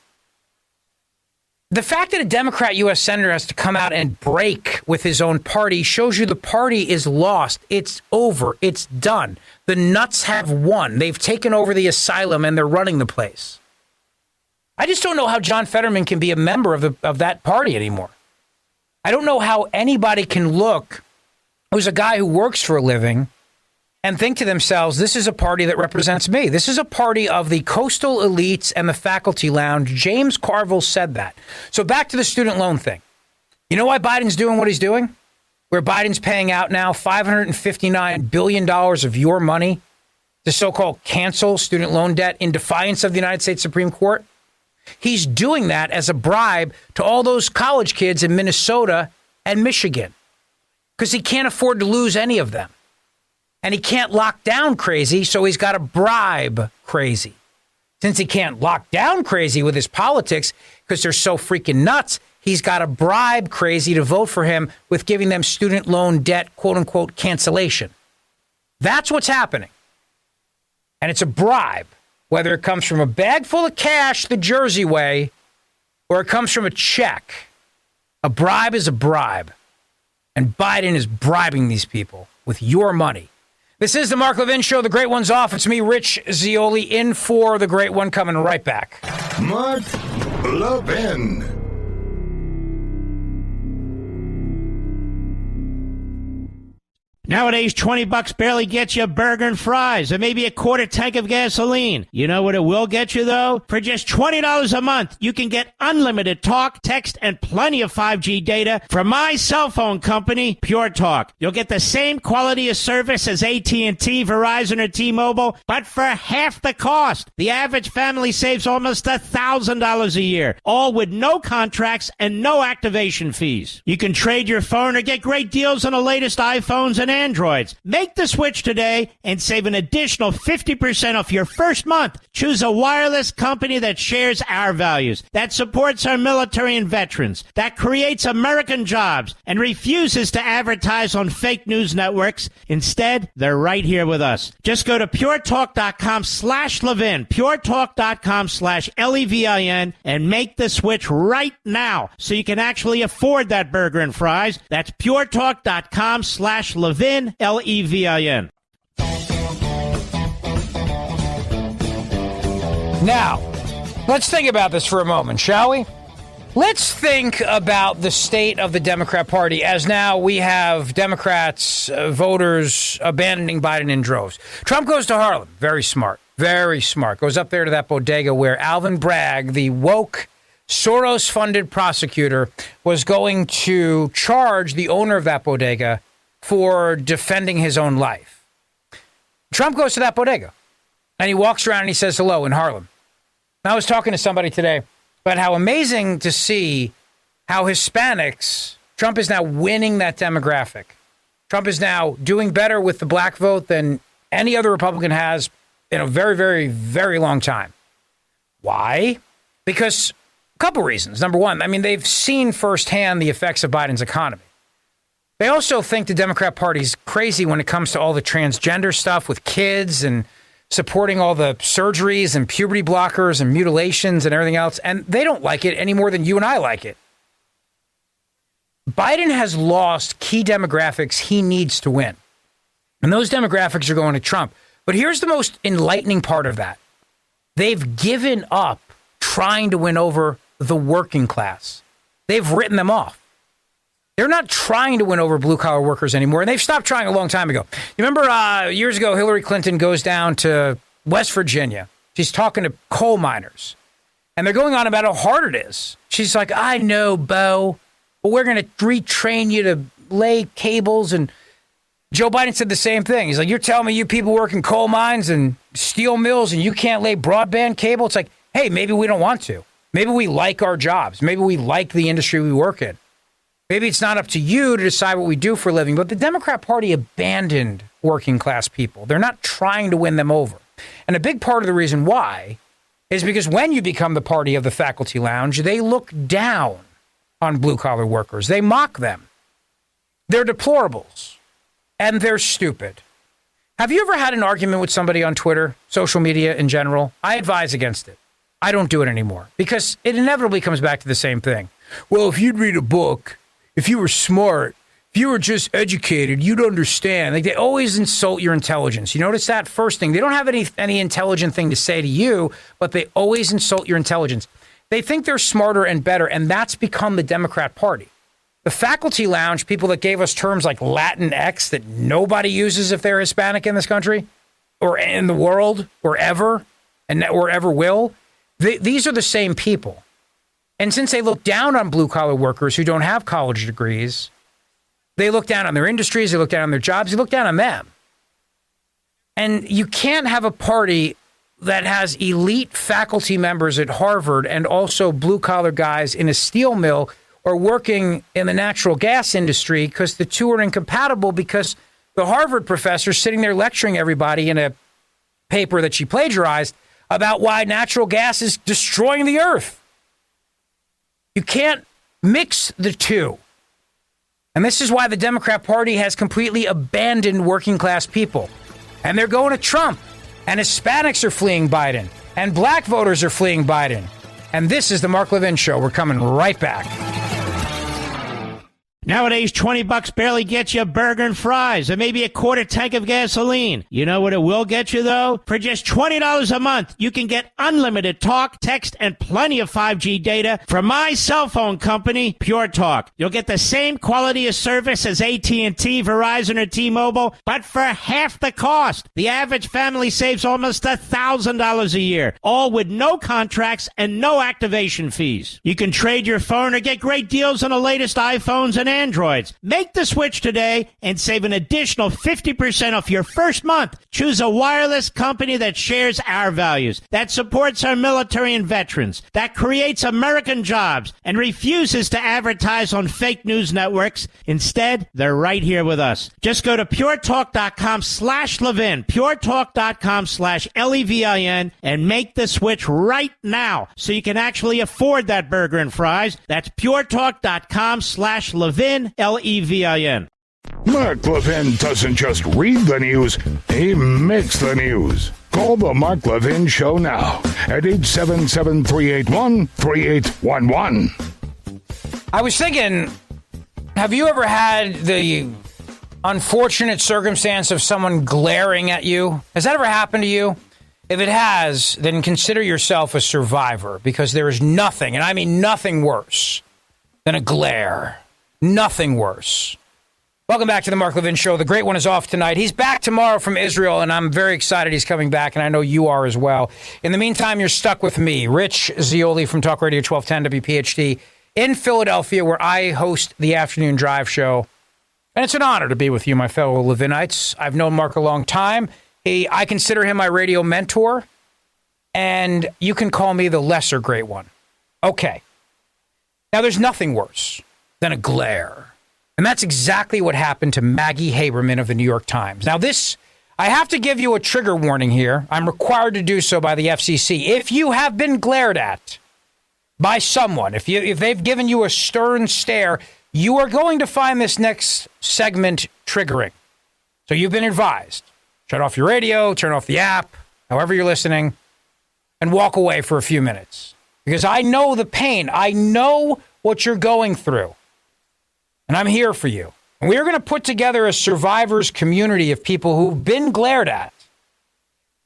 The fact that a Democrat U.S. Senator has to come out and break with his own party shows you the party is lost. It's over. It's done. The nuts have won. They've taken over the asylum and they're running the place. I just don't know how John Fetterman can be a member of that party anymore. I don't know how anybody can look who's a guy who works for a living and think to themselves, this is a party that represents me. This is a party of the coastal elites and the faculty lounge. James Carville said that. So back to the student loan thing. You know why Biden's doing what he's doing? Where Biden's paying out now $559 billion of your money to so-called cancel student loan debt in defiance of the United States Supreme Court? He's doing that as a bribe to all those college kids in Minnesota and Michigan because he can't afford to lose any of them. And he can't lock down crazy, so he's got to bribe crazy. Since he can't lock down crazy with his politics because they're so freaking nuts, he's got to bribe crazy to vote for him with giving them student loan debt, quote unquote, cancellation. That's what's happening. And it's a bribe, whether it comes from a bag full of cash the Jersey way or it comes from a check. A bribe is a bribe. And Biden is bribing these people with your money. This is the Mark Levin Show. The Great One's off. It's me, Rich Zeoli, in for the Great One, coming right back.
Mark Levin.
Nowadays, $20 barely gets you a burger and fries and maybe a quarter tank of gasoline. You know what it will get you, though? For just $20 a month, you can get unlimited talk, text, and plenty of 5G data from my cell phone company, Pure Talk. You'll get the same quality of service as AT&T, Verizon, or T-Mobile, but for half the cost. The average family saves almost $1,000 a year, all with no contracts and no activation fees. You can trade your phone or get great deals on the latest iPhones and Androids. Make the switch today and save an additional 50% off your first month. Choose a wireless company that shares our values, that supports our military and veterans, that creates American jobs, and refuses to advertise on fake news networks. Instead, they're right here with us. Just go to puretalk.com/Levin, puretalk.com/Levin, and make the switch right now so you can actually afford that burger and fries. That's puretalk.com/Levin. Levin.
Now, let's think about this for a moment, shall we? Let's think about the state of the Democrat Party as now we have Democrats, voters abandoning Biden in droves. Trump goes to Harlem. Very smart. Very smart. Goes up there to that bodega where Alvin Bragg, the woke Soros-funded prosecutor, was going to charge the owner of that bodega for defending his own life. Trump goes to that bodega, and he walks around and he says hello in Harlem. And I was talking to somebody today about how amazing to see how Hispanics, Trump is now winning that demographic. Trump is now doing better with the black vote than any other Republican has in a very, very, very long time. Why? Because a couple reasons. Number one, I mean, they've seen firsthand the effects of Biden's economy. They also think the Democrat Party's crazy when it comes to all the transgender stuff with kids and supporting all the surgeries and puberty blockers and mutilations and everything else. And they don't like it any more than you and I like it. Biden has lost key demographics he needs to win. And those demographics are going to Trump. But here's the most enlightening part of that. They've given up trying to win over the working class. They've written them off. They're not trying to win over blue-collar workers anymore, and they've stopped trying a long time ago. You remember years ago, Hillary Clinton goes down to West Virginia. She's talking to coal miners, and they're going on about how hard it is. She's like, I know, Bo, but we're going to retrain you to lay cables. And Joe Biden said the same thing. He's like, you're telling me you people work in coal mines and steel mills and you can't lay broadband cable? It's like, hey, maybe we don't want to. Maybe we like our jobs. Maybe we like the industry we work in. Maybe it's not up to you to decide what we do for a living, but the Democrat Party abandoned working class people. They're not trying to win them over. And a big part of the reason why is because when you become the party of the faculty lounge, they look down on blue collar workers. They mock them. They're deplorables and they're stupid. Have you ever had an argument with somebody on Twitter, social media in general? I advise against it. I don't do it anymore because it inevitably comes back to the same thing. Well, if you'd read a book, if you were smart, if you were just educated, you'd understand. Like, they always insult your intelligence. You notice that first thing. They don't have any intelligent thing to say to you, but they always insult your intelligence. They think they're smarter and better, and that's become the Democrat Party. The faculty lounge, people that gave us terms like Latinx that nobody uses if they're Hispanic in this country or in the world or ever will, these are the same people. And since they look down on blue-collar workers who don't have college degrees, they look down on their industries, they look down on their jobs, they look down on them. And you can't have a party that has elite faculty members at Harvard and also blue-collar guys in a steel mill or working in the natural gas industry, because the two are incompatible, because the Harvard professor is sitting there lecturing everybody in a paper that she plagiarized about why natural gas is destroying the earth. You can't mix the two. And this is why the Democrat Party has completely abandoned working class people. And they're going to Trump. And Hispanics are fleeing Biden. And black voters are fleeing Biden. And this is the Mark Levin Show. We're coming right back.
Nowadays, $20 barely gets you a burger and fries and maybe a quarter tank of gasoline. You know what it will get you, though? For just $20 a month, you can get unlimited talk, text, and plenty of 5G data from my cell phone company, Pure Talk. You'll get the same quality of service as AT&T, Verizon, or T-Mobile, but for half the cost. The average family saves almost $1,000 a year, all with no contracts and no activation fees. You can trade your phone or get great deals on the latest iPhones and Androids. Make the switch today and save an additional 50% off your first month. Choose a wireless company that shares our values, that supports our military and veterans, that creates American jobs, and refuses to advertise on fake news networks. Instead, they're right here with us. Just go to puretalk.com/Levin, puretalk.com/Levin, and make the switch right now so you can actually afford that burger and fries. That's puretalk.com/Levin. Levin.
Mark Levin doesn't just read the news, he makes the news. Call the Mark Levin Show now at 877-381-3811.
I was thinking, have you ever had the unfortunate circumstance of someone glaring at you? Has that ever happened to you? If it has, then consider yourself a survivor, because there is nothing, and I mean nothing worse than a glare. Nothing worse. Welcome back to the Mark Levin Show. The great one is off tonight. He's back tomorrow from Israel, and I'm very excited he's coming back, and I know you are as well. In the meantime, you're stuck with me, Rich Zeoli from Talk Radio 1210 WPHT in Philadelphia, where I host the Afternoon Drive Show. And it's an honor to be with you, my fellow Levinites. I've known Mark a long time. I consider him my radio mentor, and you can call me the lesser great one. Okay. Now, there's nothing worse than a glare. And that's exactly what happened to Maggie Haberman of the New York Times. Now, I have to give you a trigger warning here. I'm required to do so by the FCC. If you have been glared at by someone, if they've given you a stern stare, you are going to find this next segment triggering. So you've been advised. Shut off your radio, turn off the app, however you're listening, and walk away for a few minutes. Because I know the pain. I know what you're going through. And I'm here for you. And we are going to put together a survivors community of people who've been glared at,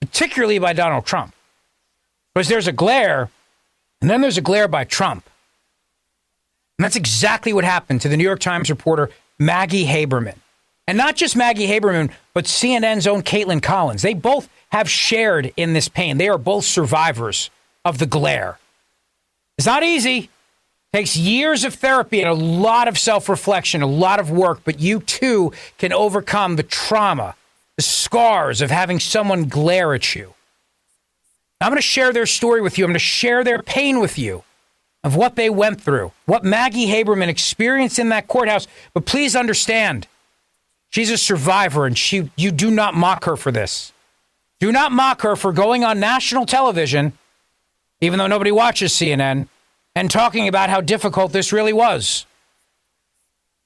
particularly by Donald Trump. Because there's a glare, and then there's a glare by Trump. And that's exactly what happened to the New York Times reporter Maggie Haberman. And not just Maggie Haberman, but CNN's own Caitlin Collins. They both have shared in this pain. They are both survivors of the glare. It's not easy. It takes years of therapy and a lot of self-reflection, a lot of work, but you too can overcome the trauma, the scars of having someone glare at you. I'm going to share their story with you. I'm going to share their pain with you of what they went through, what Maggie Haberman experienced in that courthouse. But please understand, she's a survivor, and you do not mock her for this. Do not mock her for going on national television, even though nobody watches CNN, and talking about how difficult this really was.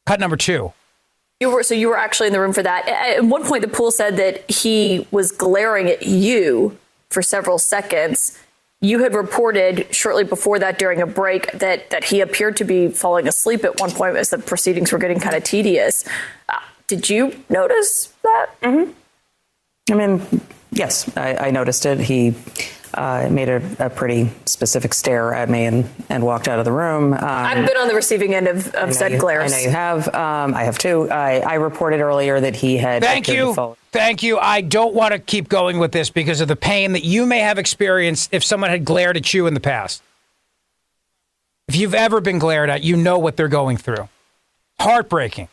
Cut number 2.
You were actually in the room for that. At one point, the pool said that he was glaring at you for several seconds. You had reported shortly before that during a break that he appeared to be falling asleep at one point as the proceedings were getting kind of tedious. Did you notice that?
Mm-hmm. I mean, yes, I noticed it. He made a pretty specific stare at me and walked out of the room.
I've been on the receiving end of said glares.
I know you have. I have too. I reported earlier that he had.
Thank you. I don't want to keep going with this because of the pain that you may have experienced if someone had glared at you in the past. If you've ever been glared at, you know what they're going through. Heartbreaking.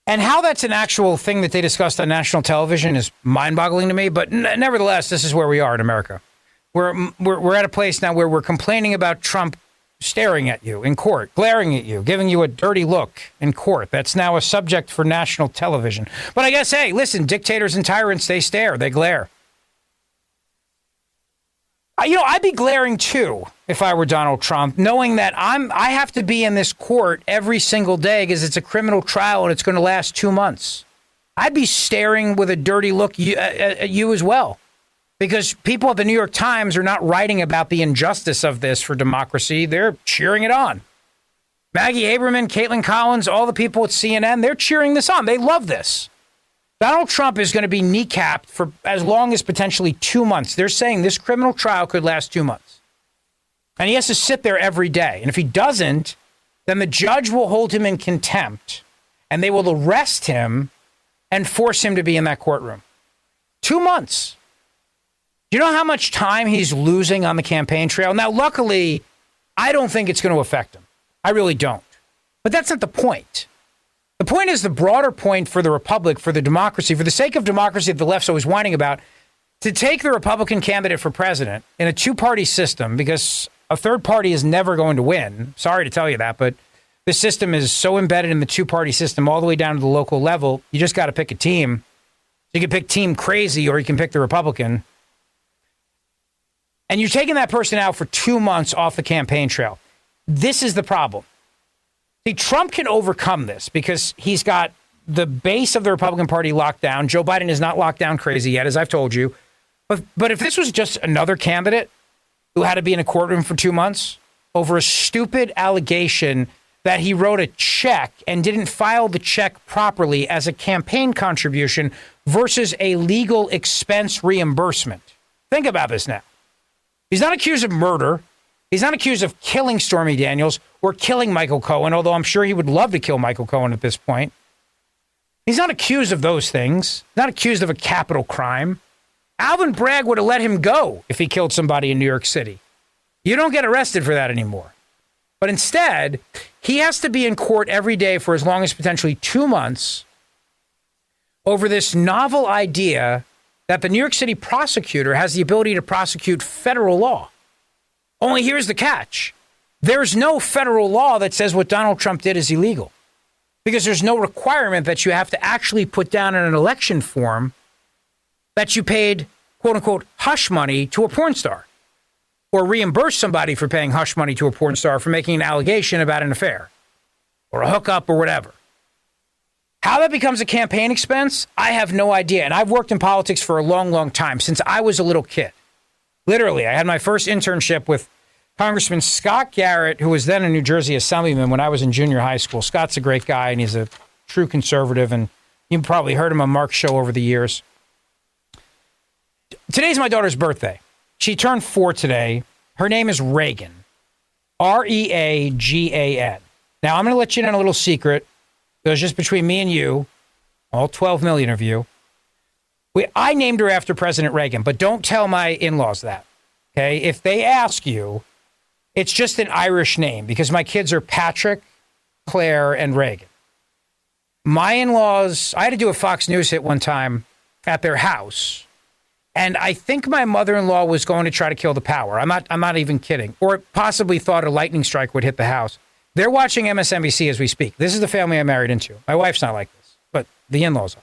And how that's an actual thing that they discussed on national television is mind-boggling to me. But nevertheless, this is where we are in America. We're at a place now where we're complaining about Trump staring at you in court, glaring at you, giving you a dirty look in court. That's now a subject for national television. But I guess, hey, listen, dictators and tyrants, they stare, they glare. I'd be glaring too if I were Donald Trump, knowing that I have to be in this court every single day because it's a criminal trial and it's going to last 2 months. I'd be staring with a dirty look at you as well, because people at the New York Times are not writing about the injustice of this for democracy. They're cheering it on. Maggie Haberman, Caitlin Collins, all the people at CNN, they're cheering this on. They love this. Donald Trump is going to be kneecapped for as long as potentially 2 months. They're saying this criminal trial could last 2 months. And he has to sit there every day. And if he doesn't, then the judge will hold him in contempt and they will arrest him and force him to be in that courtroom. 2 months. Do you know how much time he's losing on the campaign trail? Now, luckily, I don't think it's going to affect him. I really don't. But that's not the point. The point is the broader point for the republic, for the democracy, for the sake of democracy that the left's always whining about, to take the Republican candidate for president in a two-party system, because a third party is never going to win. Sorry to tell you that, but the system is so embedded in the two-party system all the way down to the local level, you just got to pick a team. You can pick Team Crazy or you can pick the Republican. And you're taking that person out for 2 months off the campaign trail. This is the problem. See, Trump can overcome this because he's got the base of the Republican Party locked down. Joe Biden is not locked down crazy yet, as I've told you. But if this was just another candidate who had to be in a courtroom for 2 months over a stupid allegation that he wrote a check and didn't file the check properly as a campaign contribution versus a legal expense reimbursement. Think about this now. He's not accused of murder. He's not accused of killing Stormy Daniels or killing Michael Cohen, although I'm sure he would love to kill Michael Cohen at this point. He's not accused of those things, not accused of a capital crime. Alvin Bragg would have let him go if he killed somebody in New York City. You don't get arrested for that anymore. But instead, he has to be in court every day for as long as potentially 2 months over this novel idea that the New York City prosecutor has the ability to prosecute federal law. Only here's the catch. There's no federal law that says what Donald Trump did is illegal, because there's no requirement that you have to actually put down in an election form that you paid, quote unquote, hush money to a porn star, or reimburse somebody for paying hush money to a porn star for making an allegation about an affair or a hookup or whatever. How that becomes a campaign expense, I have no idea. And I've worked in politics for a long, long time, since I was a little kid. Literally, I had my first internship with Congressman Scott Garrett, who was then a New Jersey assemblyman when I was in junior high school. Scott's a great guy, and he's a true conservative, and you've probably heard him on Mark's show over the years. Today's my daughter's birthday. She turned 4 today. Her name is Reagan. Reagan. Now, I'm going to let you in on a little secret. It was just between me and you, all 12 million of you. I named her after President Reagan, but don't tell my in-laws that, okay? If they ask you, it's just an Irish name, because my kids are Patrick, Claire, and Reagan. My in-laws, I had to do a Fox News hit one time at their house, and I think my mother-in-law was going to try to kill the power. I'm not even kidding. Or possibly thought a lightning strike would hit the house. They're watching MSNBC as we speak. This is the family I married into. My wife's not like this, but the in-laws are.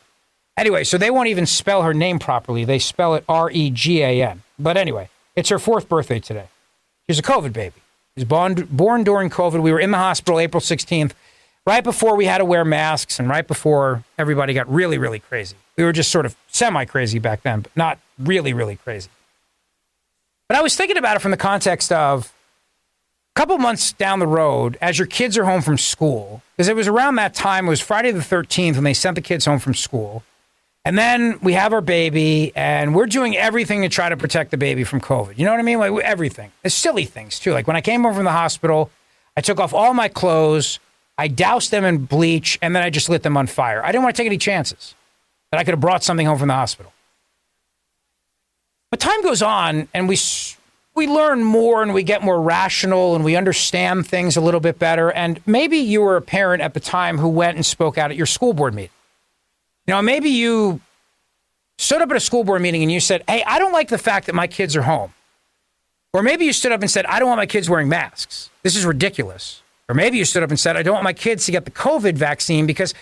Anyway, so they won't even spell her name properly. They spell it Regan. But anyway, it's her 4th birthday today. She's a COVID baby. She was born during COVID. We were in the hospital April 16th, right before we had to wear masks and right before everybody got really, really crazy. We were just sort of semi-crazy back then, but not really, really crazy. But I was thinking about it from the context of a couple months down the road, as your kids are home from school, because it was around that time, it was Friday the 13th when they sent the kids home from school. And then we have our baby, and we're doing everything to try to protect the baby from COVID. You know what I mean? Like everything. It's silly things, too. Like when I came home from the hospital, I took off all my clothes, I doused them in bleach, and then I just lit them on fire. I didn't want to take any chances that I could have brought something home from the hospital. But time goes on, and we learn more, and we get more rational, and we understand things a little bit better. And maybe you were a parent at the time who went and spoke out at your school board meeting. You know, maybe you stood up at a school board meeting and you said, hey, I don't like the fact that my kids are home. Or maybe you stood up and said, I don't want my kids wearing masks. This is ridiculous. Or maybe you stood up and said, I don't want my kids to get the COVID vaccine because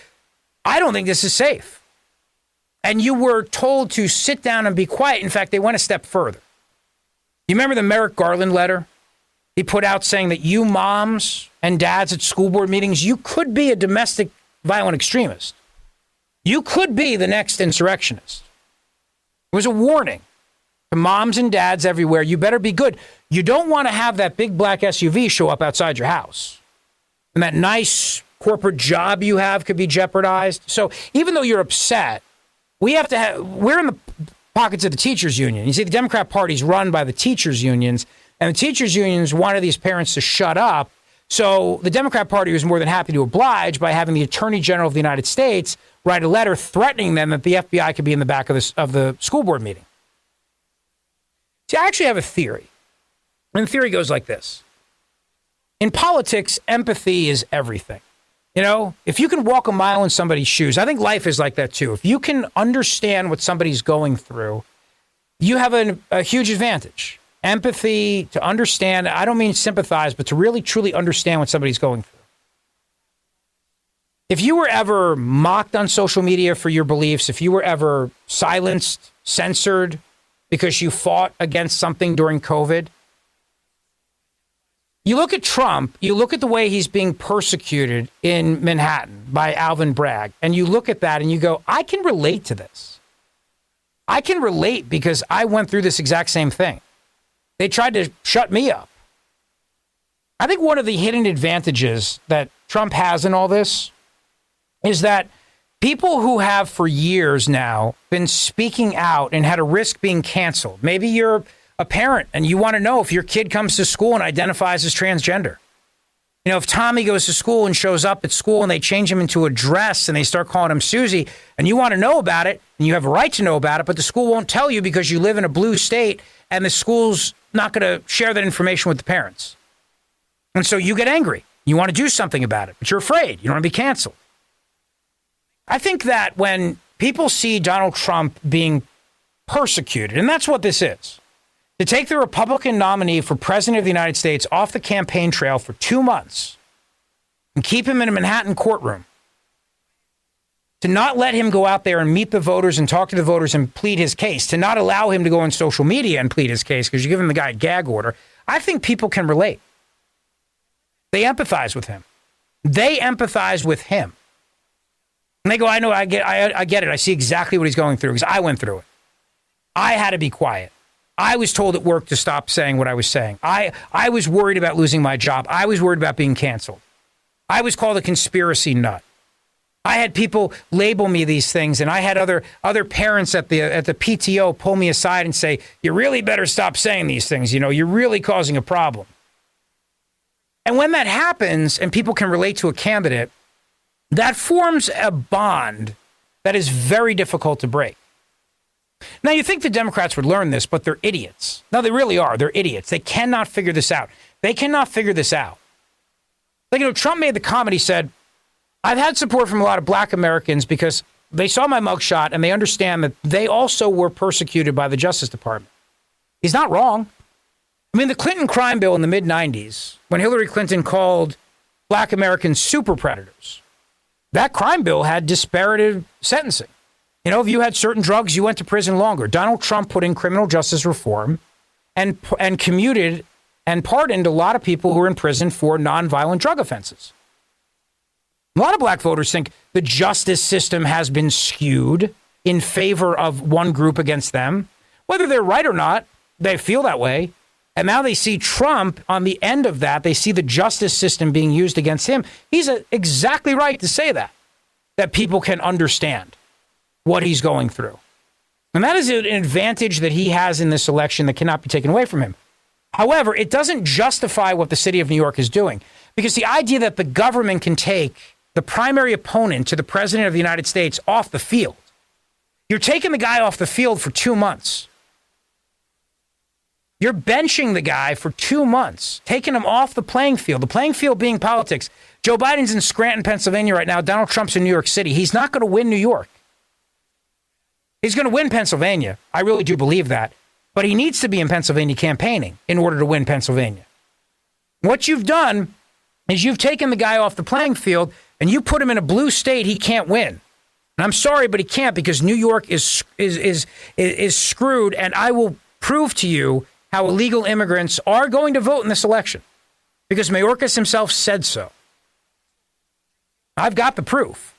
I don't think this is safe. And you were told to sit down and be quiet. In fact, they went a step further. You remember the Merrick Garland letter he put out saying that you moms and dads at school board meetings, you could be a domestic violent extremist. You could be the next insurrectionist. It was a warning to moms and dads everywhere. You better be good. You don't want to have that big black SUV show up outside your house. And that nice corporate job you have could be jeopardized. So even though you're upset, we're in the pockets of the teachers union. You see, the Democrat Party's run by the teachers unions, and the teachers unions wanted these parents to shut up. So the Democrat Party was more than happy to oblige by having the Attorney General of the United States write a letter threatening them that the FBI could be in the back of the school board meeting. See, I actually have a theory. And the theory goes like this. In politics, empathy is everything. You know, if you can walk a mile in somebody's shoes, I think life is like that too. If you can understand what somebody's going through, you have a huge advantage. Empathy, to understand, I don't mean sympathize, but to really truly understand what somebody's going through. If you were ever mocked on social media for your beliefs, if you were ever silenced, censored because you fought against something during COVID, you look at Trump, you look at the way he's being persecuted in Manhattan by Alvin Bragg, and you look at that and you go, I can relate to this. I can relate because I went through this exact same thing. They tried to shut me up. I think one of the hidden advantages that Trump has in all this is that People who have for years now been speaking out and had a risk being canceled. Maybe you're a parent and you want to know if your kid comes to school and identifies as transgender. You know, if Tommy goes to school and shows up at school and they change him into a dress and they start calling him Susie, and you want to know about it and you have a right to know about it, but the school won't tell you because you live in a blue state and the school's not going to share that information with the parents. And so you get angry. You want to do something about it, but you're afraid. You don't want to be canceled. I think that when people see Donald Trump being persecuted, and that's what this is, to take the Republican nominee for president of the United States off the campaign trail for 2 months and keep him in a Manhattan courtroom, to not let him go out there and meet the voters and talk to the voters and plead his case, to not allow him to go on social media and plead his case because you give him the guy a gag order, I think people can relate. They empathize with him. They empathize with him. And they go, I know, I get it. I see exactly what he's going through because I went through it. I had to be quiet. I was told at work to stop saying what I was saying. I was worried about losing my job. I was worried about being canceled. I was called a conspiracy nut. I had people label me these things, and I had other parents at the PTO pull me aside and say, you really better stop saying these things. You know, you're really causing a problem. And when that happens and people can relate to a candidate, that forms a bond that is very difficult to break. Now, you think the Democrats would learn this, but they're idiots. No, they really are. They're idiots. They cannot figure this out. They cannot figure this out. Like, you know, Trump made the comment, he said, I've had support from a lot of black Americans because they saw my mugshot and they understand that they also were persecuted by the Justice Department. He's not wrong. I mean, the Clinton crime bill in the mid-90s, when Hillary Clinton called black Americans super predators, that crime bill had disparate sentencing. You know, if you had certain drugs, you went to prison longer. Donald Trump put in criminal justice reform and commuted and pardoned a lot of people who were in prison for nonviolent drug offenses. A lot of black voters think the justice system has been skewed in favor of one group against them. Whether they're right or not, they feel that way. And now they see Trump on the end of that. They see the justice system being used against him. He's exactly right to say that people can understand what he's going through. And that is an advantage that he has in this election that cannot be taken away from him. However, it doesn't justify what the city of New York is doing, because the idea that the government can take the primary opponent to the president of the United States off the field. You're taking the guy off the field for 2 months. You're benching the guy for 2 months, taking him off the playing field being politics. Joe Biden's in Scranton, Pennsylvania right now. Donald Trump's in New York City. He's not going to win New York. He's going to win Pennsylvania. I really do believe that. But he needs to be in Pennsylvania campaigning in order to win Pennsylvania. What you've done is you've taken the guy off the playing field and you put him in a blue state he can't win. And I'm sorry, but he can't, because New York is screwed, and I will prove to you how illegal immigrants are going to vote in this election, because Mayorkas himself said so. I've got the proof.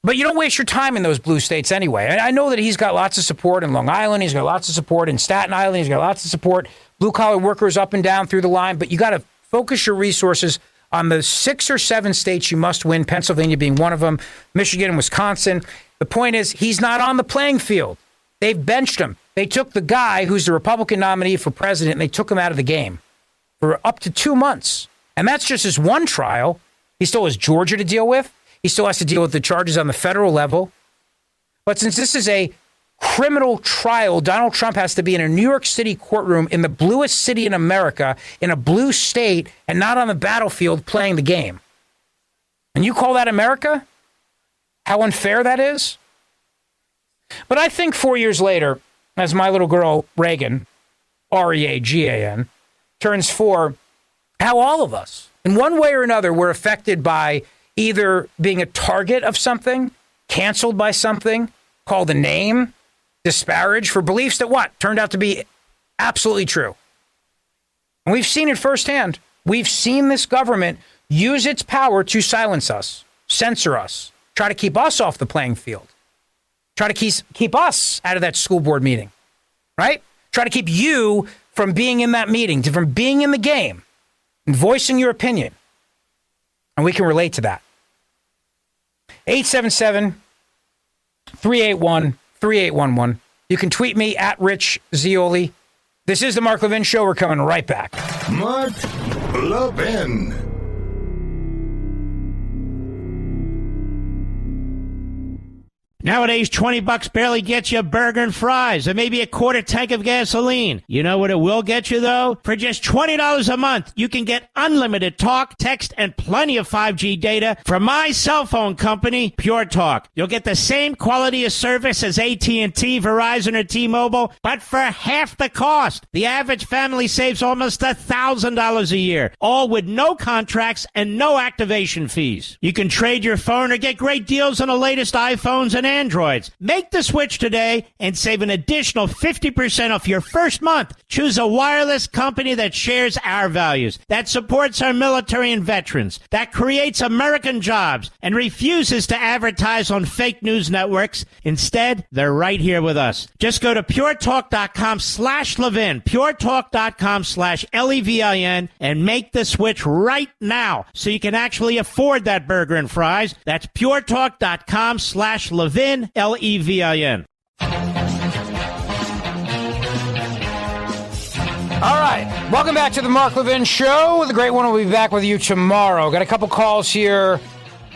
But you don't waste your time in those blue states anyway. I know that he's got lots of support in Long Island. He's got lots of support in Staten Island. He's got lots of support, blue-collar workers up and down through the line. But you got to focus your resources on the 6 or 7 states you must win, Pennsylvania being one of them, Michigan and Wisconsin. The point is, he's not on the playing field. They've benched him. They took the guy who's the Republican nominee for president, and they took him out of the game for up to 2 months. And that's just his one trial. He still has Georgia to deal with. He still has to deal with the charges on the federal level. But since this is a criminal trial, Donald Trump has to be in a New York City courtroom in the bluest city in America, in a blue state, and not on the battlefield playing the game. And you call that America? How unfair that is? But I think 4 years later, as my little girl, Reagan, Reagan, turns 4, how all of us, in one way or another, were affected by either being a target of something, canceled by something, called a name, disparaged for beliefs that what? Turned out to be absolutely true. And we've seen it firsthand. We've seen this government use its power to silence us, censor us, try to keep us off the playing field. Try to keep us out of that school board meeting, right? Try to keep you from being in that meeting, from being in the game and voicing your opinion. And we can relate to that. 381-3811. You can tweet me at Rich Zeoli. This is the Mark Levin Show. We're coming right back.
Mark Levin.
Nowadays, $20 barely gets you a burger and fries, or maybe a quarter tank of gasoline. You know what it will get you, though? For just $20 a month, you can get unlimited talk, text, and plenty of 5G data from my cell phone company, Pure Talk. You'll get the same quality of service as AT&T, Verizon, or T-Mobile, but for half the cost. The average family saves almost $1,000 a year, all with no contracts and no activation fees. You can trade your phone or get great deals on the latest iPhones and Androids. Make the switch today and save an additional 50% off your first month. Choose a wireless company that shares our values, that supports our military and veterans, that creates American jobs, and refuses to advertise on fake news networks. Instead, they're right here with us. Just go to puretalk.com/Levin, puretalk.com/Levin, and make the switch right now so you can actually afford that burger and fries. That's puretalk.com/Levin. Levin.
All right. Welcome back to the Mark Levin Show. The great one will be back with you tomorrow. Got a couple calls here.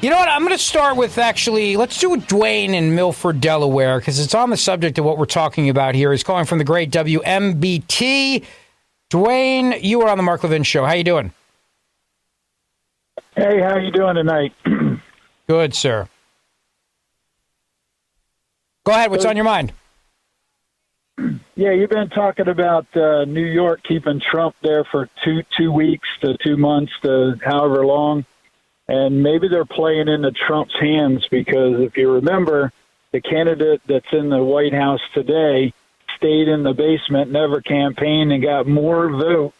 You know what? I'm going to start with let's do Dwayne in Milford, Delaware, because it's on the subject of what we're talking about here. He's calling from the great WMBT. Dwayne, you are on the Mark Levin Show. How you doing?
Hey, how you doing tonight?
Good, sir. Go ahead. What's on your mind?
Yeah, you've been talking about New York keeping Trump there for two weeks to 2 months to however long. And maybe they're playing into Trump's hands because if you remember, the candidate that's in the White House today stayed in the basement, never campaigned, and got more votes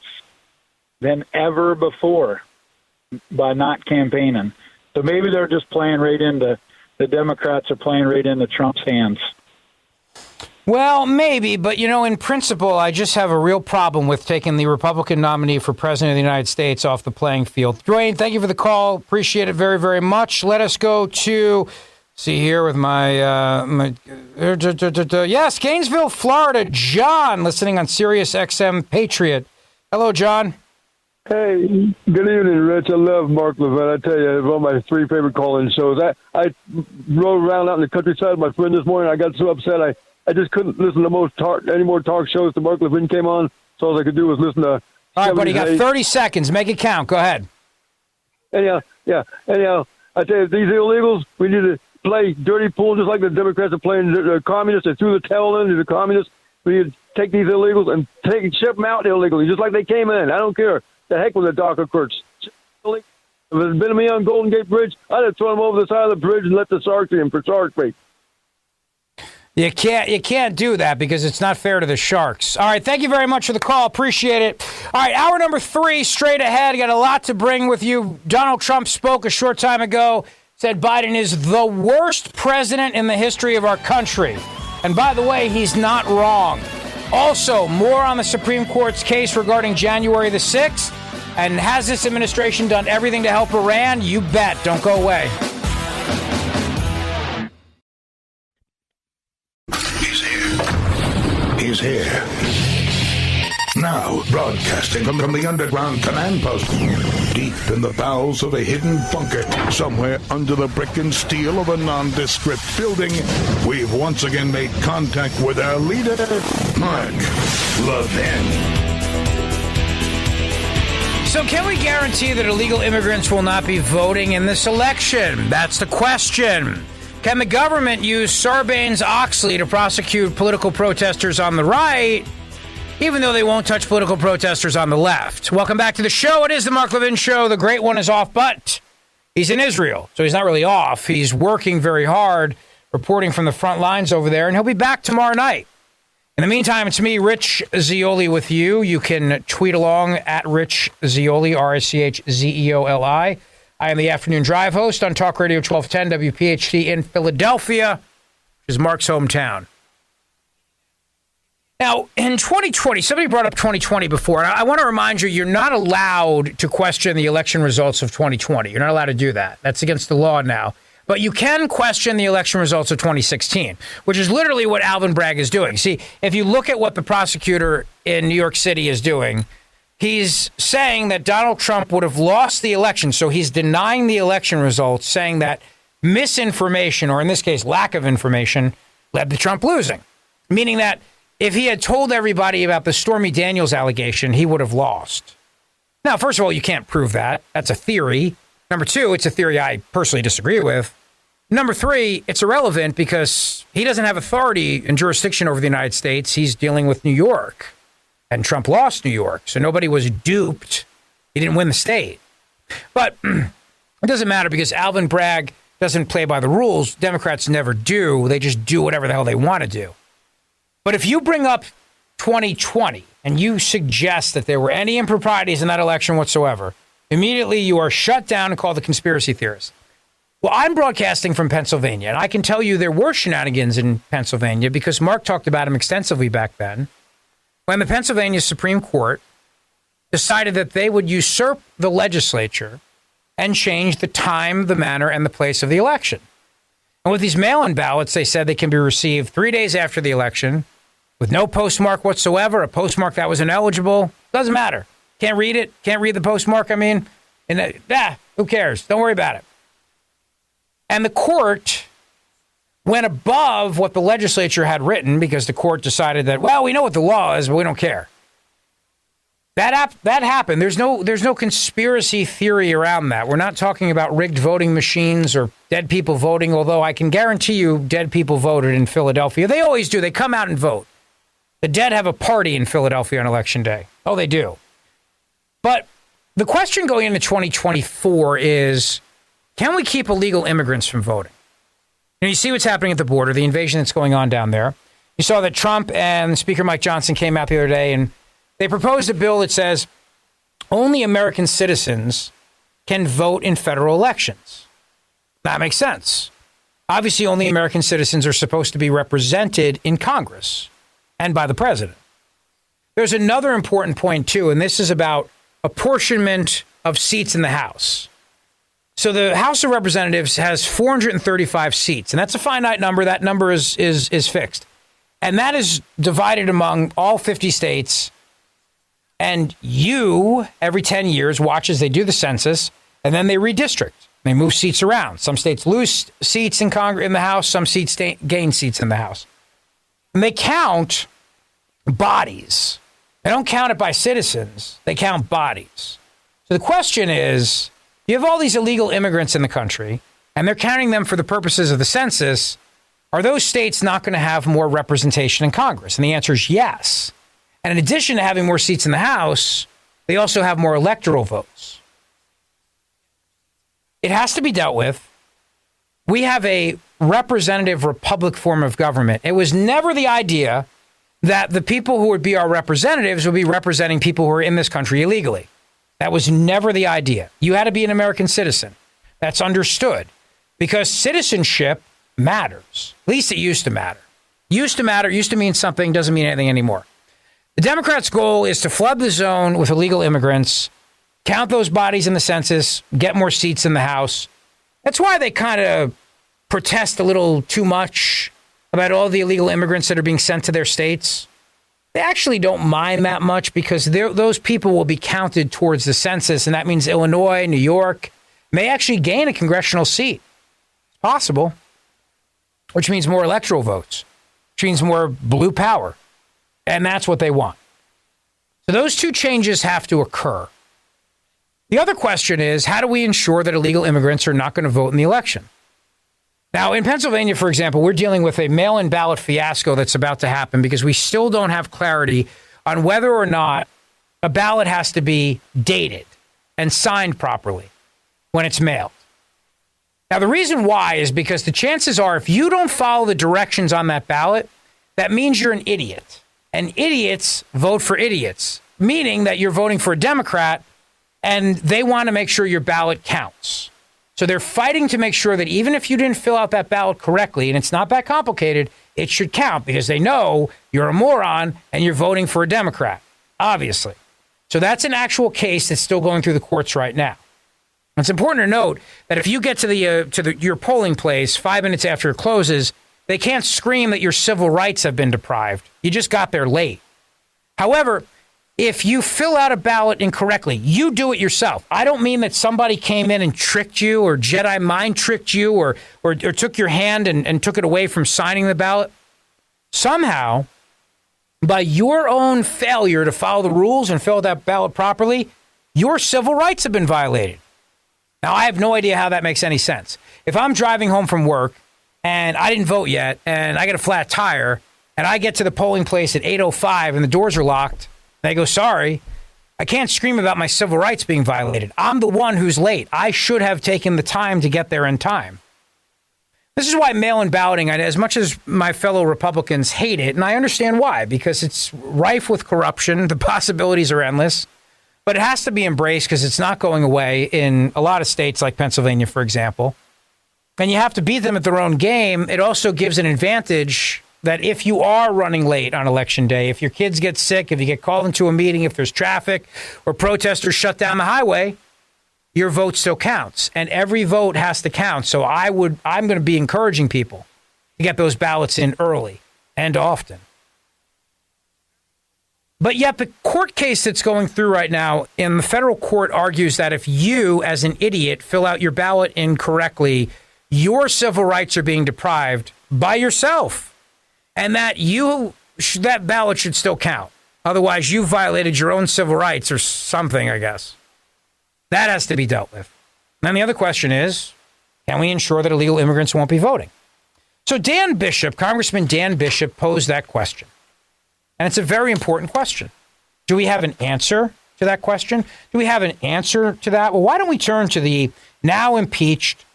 than ever before by not campaigning. So maybe they're just playing right into the Democrats are playing right into Trump's hands.
Well, maybe, but, in principle, I just have a real problem with taking the Republican nominee for president of the United States off the playing field. Dwayne, thank you for the call. Appreciate it very, very much. Let us go to, see here with yes, Gainesville, Florida. John, listening on Sirius XM Patriot. Hello, John.
Hey, good evening, Rich. I love Mark Levin. I tell you, it's one of my three favorite call-in shows. I rode around out in the countryside with my friend this morning. I got so upset I just couldn't listen to any more talk shows till Mark Levin came on. So all I could do was listen to.
All right, buddy, you got 30 seconds. Make it count. Go ahead.
Anyhow, I tell you, these illegals, we need to play dirty pool just like the Democrats are playing the communists. They threw the towel in to the communists. We need to take these illegals and ship them out illegally, just like they came in. I don't care. The heck with the DACA courts. If it had been me on Golden Gate Bridge, I'd have thrown them over the side of the bridge and let the sharks in for shark bait.
You can't do that because it's not fair to the Sharks. All right, thank you very much for the call. Appreciate it. All right, hour number 3, straight ahead. Got a lot to bring with you. Donald Trump spoke a short time ago, said Biden is the worst president in the history of our country. And by the way, he's not wrong. Also, more on the Supreme Court's case regarding January the 6th. And has this administration done everything to help Iran? You bet. Don't go away.
He's here. Now, broadcasting from the underground command post, deep in the bowels of a hidden bunker, somewhere under the brick and steel of a nondescript building, we've once again made contact with our leader, Mark Levin.
So can we guarantee that illegal immigrants will not be voting in this election? That's the question. Can the government use Sarbanes-Oxley to prosecute political protesters on the right, even though they won't touch political protesters on the left? Welcome back to the show. It is the Mark Levin Show. The great one is off, but he's in Israel, so he's not really off. He's working very hard, reporting from the front lines over there, and he'll be back tomorrow night. In the meantime, it's me, Rich Zeoli, with you. You can tweet along at Rich Zeoli, RichZeoli. I am the afternoon drive host on Talk Radio 1210 WPHT in Philadelphia, which is Mark's hometown. Now, in 2020, somebody brought up 2020 before, and I want to remind you, you're not allowed to question the election results of 2020. You're not allowed to do that. That's against the law now. But you can question the election results of 2016, which is literally what Alvin Bragg is doing. See, if you look at what the prosecutor in New York City is doing, he's saying that Donald Trump would have lost the election. So he's denying the election results, saying that misinformation, or in this case, lack of information, led to Trump losing. Meaning that if he had told everybody about the Stormy Daniels allegation, he would have lost. Now, first of all, you can't prove that. That's a theory. Number two, it's a theory I personally disagree with. Number three, it's irrelevant because he doesn't have authority and jurisdiction over the United States. He's dealing with New York, and Trump lost New York. So nobody was duped. He didn't win the state. But it doesn't matter because Alvin Bragg doesn't play by the rules. Democrats never do. They just do whatever the hell they want to do. But if you bring up 2020 and you suggest that there were any improprieties in that election whatsoever, immediately you are shut down and called a conspiracy theorist. Well, I'm broadcasting from Pennsylvania, and I can tell you there were shenanigans in Pennsylvania because Mark talked about them extensively back then, when the Pennsylvania Supreme Court decided that they would usurp the legislature and change the time, the manner, and the place of the election. And with these mail-in ballots, they said they can be received 3 days after the election with no postmark whatsoever, a postmark that was ineligible. Doesn't matter. Can't read it. Can't read the postmark. I mean, who cares? Don't worry about it. And the court went above what the legislature had written because the court decided that, well, we know what the law is, but we don't care. That happened. There's no conspiracy theory around that. We're not talking about rigged voting machines or dead people voting, although I can guarantee you dead people voted in Philadelphia. They always do. They come out and vote. The dead have a party in Philadelphia on Election Day. Oh, they do. But the question going into 2024 is, can we keep illegal immigrants from voting? And you see what's happening at the border, the invasion that's going on down there. You saw that Trump and Speaker Mike Johnson came out the other day and they proposed a bill that says only American citizens can vote in federal elections. That makes sense. Obviously, only American citizens are supposed to be represented in Congress and by the president. There's another important point, too, and this is about apportionment of seats in the House. So the House of Representatives has 435 seats, and that's a finite number. That number is fixed. And that is divided among all 50 states. And you, every 10 years, watch as they do the census, and then they redistrict. They move seats around. Some states lose seats in the House. Some states gain seats in the House. And they count bodies. They don't count it by citizens. They count bodies. So the question is, you have all these illegal immigrants in the country, and they're counting them for the purposes of the census. Are those states not going to have more representation in Congress? And the answer is yes. And in addition to having more seats in the House, they also have more electoral votes. It has to be dealt with. We have a representative republic form of government. It was never the idea that the people who would be our representatives would be representing people who are in this country illegally. That was never the idea. You had to be an American citizen. That's understood because citizenship matters. At least it used to matter. Used to mean something, doesn't mean anything anymore. The Democrats' goal is to flood the zone with illegal immigrants, count those bodies in the census, get more seats in the House. That's why they kind of protest a little too much about all the illegal immigrants that are being sent to their states. They actually don't mind that much because those people will be counted towards the census, and that means Illinois, New York may actually gain a congressional seat. It's possible, which means more electoral votes, which means more blue power. And that's what they want. So those two changes have to occur. The other question is, how do we ensure that illegal immigrants are not going to vote in the election? Now, in Pennsylvania, for example, we're dealing with a mail-in ballot fiasco that's about to happen because we still don't have clarity on whether or not a ballot has to be dated and signed properly when it's mailed. Now, the reason why is because the chances are if you don't follow the directions on that ballot, that means you're an idiot. And idiots vote for idiots, meaning that you're voting for a Democrat and they want to make sure your ballot counts. So they're fighting to make sure that even if you didn't fill out that ballot correctly, and it's not that complicated, it should count because they know you're a moron and you're voting for a Democrat, obviously. So that's an actual case that's still going through the courts right now. It's important to note that if you get to your polling place 5 minutes after it closes, they can't scream that your civil rights have been deprived. You just got there late. However, if you fill out a ballot incorrectly, you do it yourself. I don't mean that somebody came in and tricked you or Jedi mind tricked you or took your hand and took it away from signing the ballot. Somehow, by your own failure to follow the rules and fill that ballot properly, your civil rights have been violated. Now, I have no idea how that makes any sense. If I'm driving home from work and I didn't vote yet and I get a flat tire and I get to the polling place at 8:05 and the doors are locked, and I go, sorry, I can't scream about my civil rights being violated. I'm the one who's late. I should have taken the time to get there in time. This is why mail-in balloting, as much as my fellow Republicans hate it, and I understand why, because it's rife with corruption. The possibilities are endless. But it has to be embraced because it's not going away in a lot of states like Pennsylvania, for example. And you have to beat them at their own game. It also gives an advantage that if you are running late on Election Day, if your kids get sick, if you get called into a meeting, if there's traffic or protesters shut down the highway, your vote still counts. And every vote has to count. So I'm going to be encouraging people to get those ballots in early and often. But yet the court case that's going through right now in the federal court argues that if you, as an idiot, fill out your ballot incorrectly, your civil rights are being deprived by yourself, and that that ballot should still count. Otherwise, you violated your own civil rights or something, I guess. That has to be dealt with. And the other question is, can we ensure that illegal immigrants won't be voting? So Congressman Dan Bishop posed that question. And it's a very important question. Do we have an answer to that question? Do we have an answer to that? Well, why don't we turn to the now impeached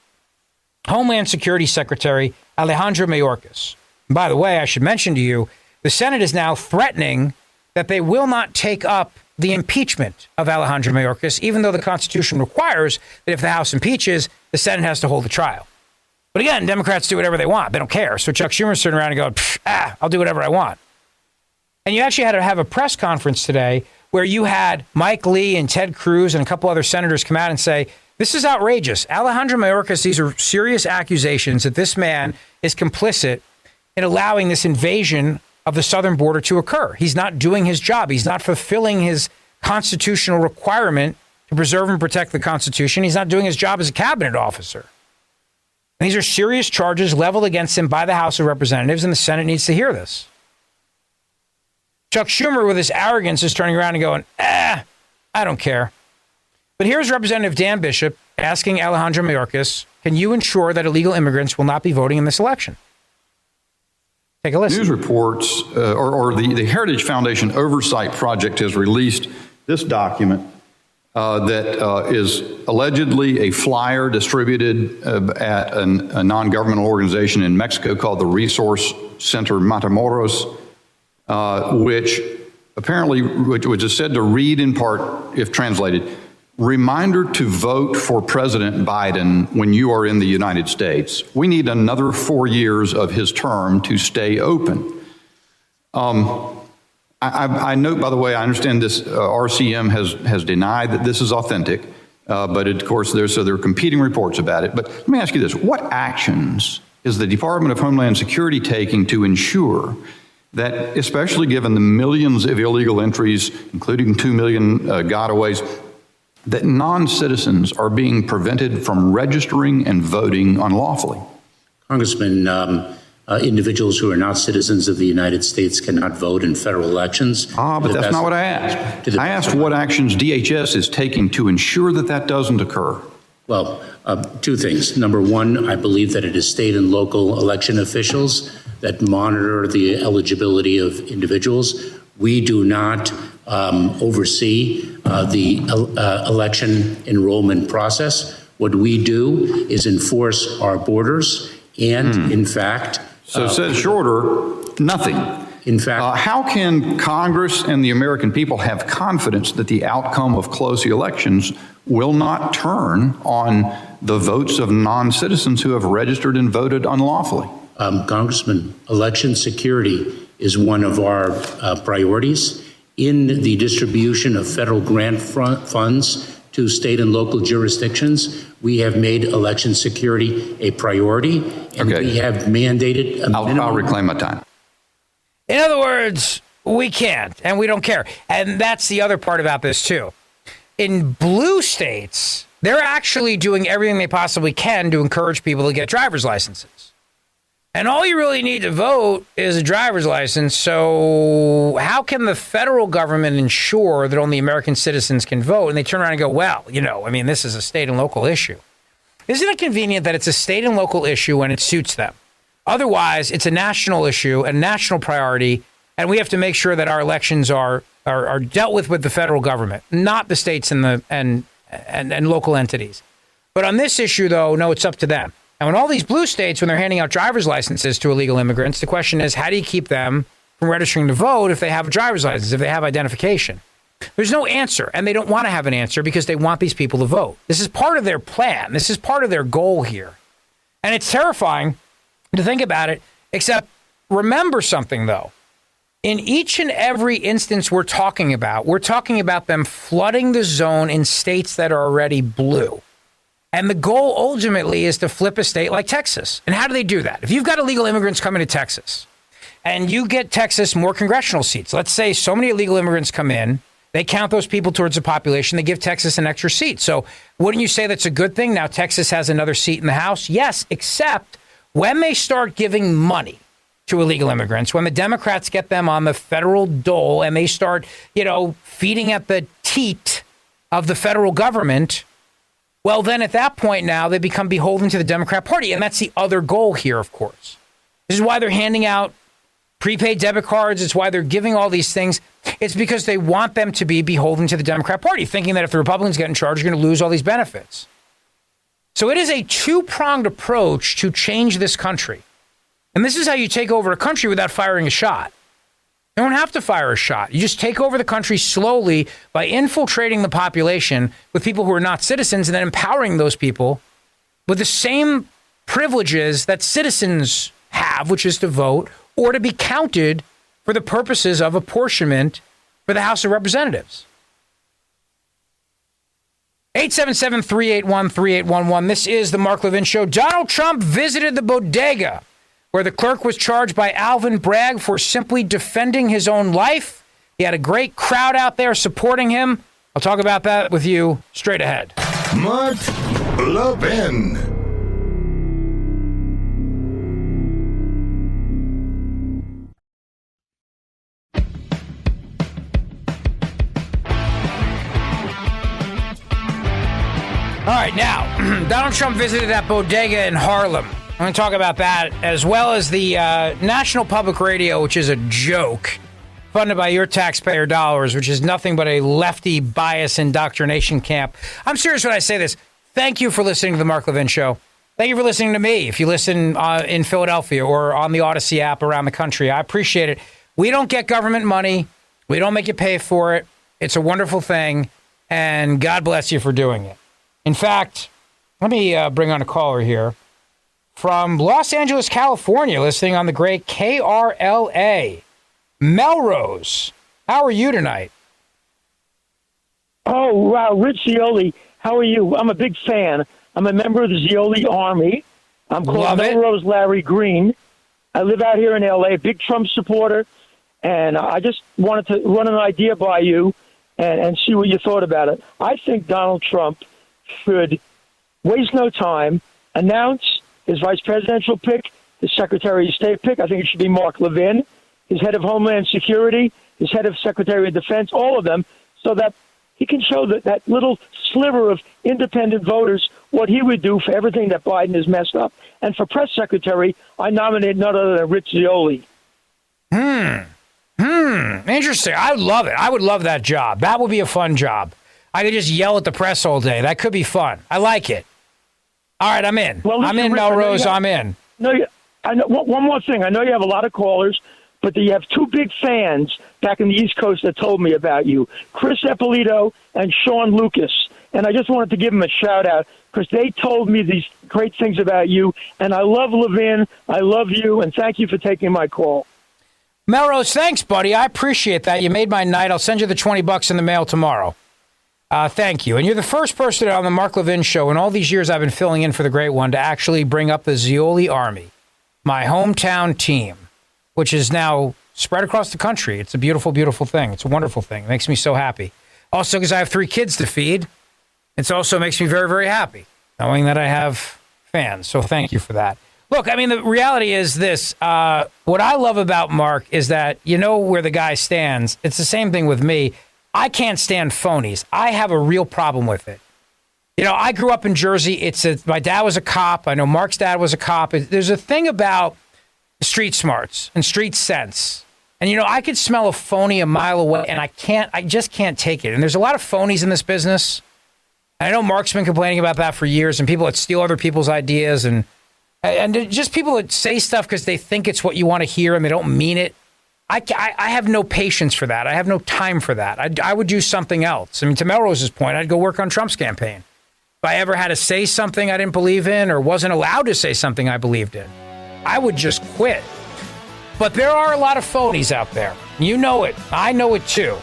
Homeland Security Secretary Alejandro Mayorkas? And by the way, I should mention to you, the Senate is now threatening that they will not take up the impeachment of Alejandro Mayorkas, even though the Constitution requires that if the House impeaches, the Senate has to hold the trial. But again, Democrats do whatever they want. They don't care. So Chuck Schumer's turning around and go, I'll do whatever I want. And you actually had to have a press conference today where you had Mike Lee and Ted Cruz and a couple other senators come out and say, this is outrageous. Alejandro Mayorkas, these are serious accusations that this man is complicit in allowing this invasion of the southern border to occur. He's not doing his job. He's not fulfilling his constitutional requirement to preserve and protect the Constitution. He's not doing his job as a cabinet officer. And these are serious charges leveled against him by the House of Representatives, and the Senate needs to hear this. Chuck Schumer, with his arrogance, is turning around and going, I don't care. But here's Representative Dan Bishop asking Alejandro Mayorkas, can you ensure that illegal immigrants will not be voting in this election? Take a listen.
News reports, or the Heritage Foundation Oversight Project has released this document that is allegedly a flyer distributed at a non-governmental organization in Mexico called the Resource Center Matamoros, which is said to read in part, if translated, reminder to vote for President Biden when you are in the United States. We need another 4 years of his term to stay open. I note, by the way, I understand this RCM has denied that this is authentic, but of course there are competing reports about it. But let me ask you this. What actions is the Department of Homeland Security taking to ensure that, especially given the millions of illegal entries, including 2 million gotaways, that non-citizens are being prevented from registering and voting unlawfully?
Congressman, individuals who are not citizens of the United States cannot vote in federal elections.
But that's not what I asked. I asked what actions DHS is taking to ensure that that doesn't occur.
Well, two things. Number one, I believe that it is state and local election officials that monitor the eligibility of individuals. We do not oversee the election enrollment process. What we do is enforce our borders and, in fact...
So said shorter, nothing.
In fact...
how can Congress and the American people have confidence that the outcome of close elections will not turn on the votes of non-citizens who have registered and voted unlawfully?
Congressman, election security is one of our priorities. In the distribution of federal grant funds to state and local jurisdictions. We have made election security a priority, and we have mandated a minimum.
I'll reclaim my time.
In other words, we can't, and we don't care. And that's the other part about this, too. In blue states, they're actually doing everything they possibly can to encourage people to get driver's licenses. And all you really need to vote is a driver's license. So how can the federal government ensure that only American citizens can vote? And they turn around and go, well, this is a state and local issue. Isn't it convenient that it's a state and local issue when it suits them? Otherwise, it's a national issue, a national priority, and we have to make sure that our elections are dealt with the federal government, not the states and local entities. But on this issue, though, no, it's up to them. And when all these blue states, when they're handing out driver's licenses to illegal immigrants, the question is, how do you keep them from registering to vote if they have a driver's license, if they have identification? There's no answer, and they don't want to have an answer because they want these people to vote. This is part of their plan. This is part of their goal here. And it's terrifying to think about it, except remember something, though. In each and every instance we're talking about them flooding the zone in states that are already blue. And the goal ultimately is to flip a state like Texas. And how do they do that? If you've got illegal immigrants coming to Texas and you get Texas more congressional seats, let's say so many illegal immigrants come in, they count those people towards the population, they give Texas an extra seat. So wouldn't you say that's a good thing? Now Texas has another seat in the House? Yes, except when they start giving money to illegal immigrants, when the Democrats get them on the federal dole and they start, feeding at the teat of the federal government, well, then at that point now, they become beholden to the Democrat Party. And that's the other goal here, of course. This is why they're handing out prepaid debit cards. It's why they're giving all these things. It's because they want them to be beholden to the Democrat Party, thinking that if the Republicans get in charge, you're going to lose all these benefits. So it is a two-pronged approach to change this country. And this is how you take over a country without firing a shot. You don't have to fire a shot. You just take over the country slowly by infiltrating the population with people who are not citizens and then empowering those people with the same privileges that citizens have, which is to vote or to be counted for the purposes of apportionment for the House of Representatives. 877-381-3811. This is the Mark Levin Show. Donald Trump visited the bodega where the clerk was charged by Alvin Bragg for simply defending his own life. He had a great crowd out there supporting him. I'll talk about that with you straight ahead.
Mark Levin.
All right, now, Donald Trump visited that bodega in Harlem. I'm going to talk about that, as well as the National Public Radio, which is a joke, funded by your taxpayer dollars, which is nothing but a lefty bias indoctrination camp. I'm serious when I say this. Thank you for listening to the Mark Levin Show. Thank you for listening to me. If you listen in Philadelphia or on the Odyssey app around the country, I appreciate it. We don't get government money. We don't make you pay for it. It's a wonderful thing, and God bless you for doing it. In fact, let me bring on a caller here from Los Angeles, California, listening on the great KRLA. Melrose, how are you tonight?
Oh, wow, Rich Zeoli, how are you? I'm a big fan. I'm a member of the Zeoli Army. I'm called Melrose Larry Green. I live out here in L.A., big Trump supporter, and I just wanted to run an idea by you and see what you thought about it. I think Donald Trump should waste no time, announce his vice presidential pick, his Secretary of State pick. I think it should be Mark Levin, his head of Homeland Security, his head of Secretary of Defense, all of them, so that he can show that little sliver of independent voters what he would do for everything that Biden has messed up. And for press secretary, I nominate none other than Rich Zeoli.
Interesting. I would love it. I would love that job. That would be a fun job. I could just yell at the press all day. That could be fun. I like it. All right, I'm in.
Well,
I'm in, Melrose. I'm in.
No, I know. One more thing. I know you have a lot of callers, but you have two big fans back in the East Coast that told me about you, Chris Eppolito and Sean Lucas. And I just wanted to give them a shout-out because they told me these great things about you. And I love Levin. I love you. And thank you for taking my call.
Melrose, thanks, buddy. I appreciate that. You made my night. I'll send you the $20 in the mail tomorrow. Thank you. And you're the first person on the Mark Levin show in all these years I've been filling in for the Great One to actually bring up the Zeoli Army, my hometown team, which is now spread across the country. It's a beautiful, beautiful thing. It's a wonderful thing. It makes me so happy. Also, because I have 3 kids to feed, it also makes me very, very happy knowing that I have fans. So thank you for that. Look, I mean, the reality is this. What I love about Mark is that you know where the guy stands. It's the same thing with me. I can't stand phonies. I have a real problem with it. You know, I grew up in Jersey. My dad was a cop. I know Mark's dad was a cop. There's a thing about street smarts and street sense. And, you know, I could smell a phony a mile away, and I just can't take it. And there's a lot of phonies in this business. I know Mark's been complaining about that for years, and people that steal other people's ideas and just people that say stuff because they think it's what you want to hear and they don't mean it. I have no patience for that. I have no time for that. I would do something else. I mean, to Melrose's point, I'd go work on Trump's campaign. If I ever had to say something I didn't believe in or wasn't allowed to say something I believed in, I would just quit. But there are a lot of phonies out there. You know it. I know it too.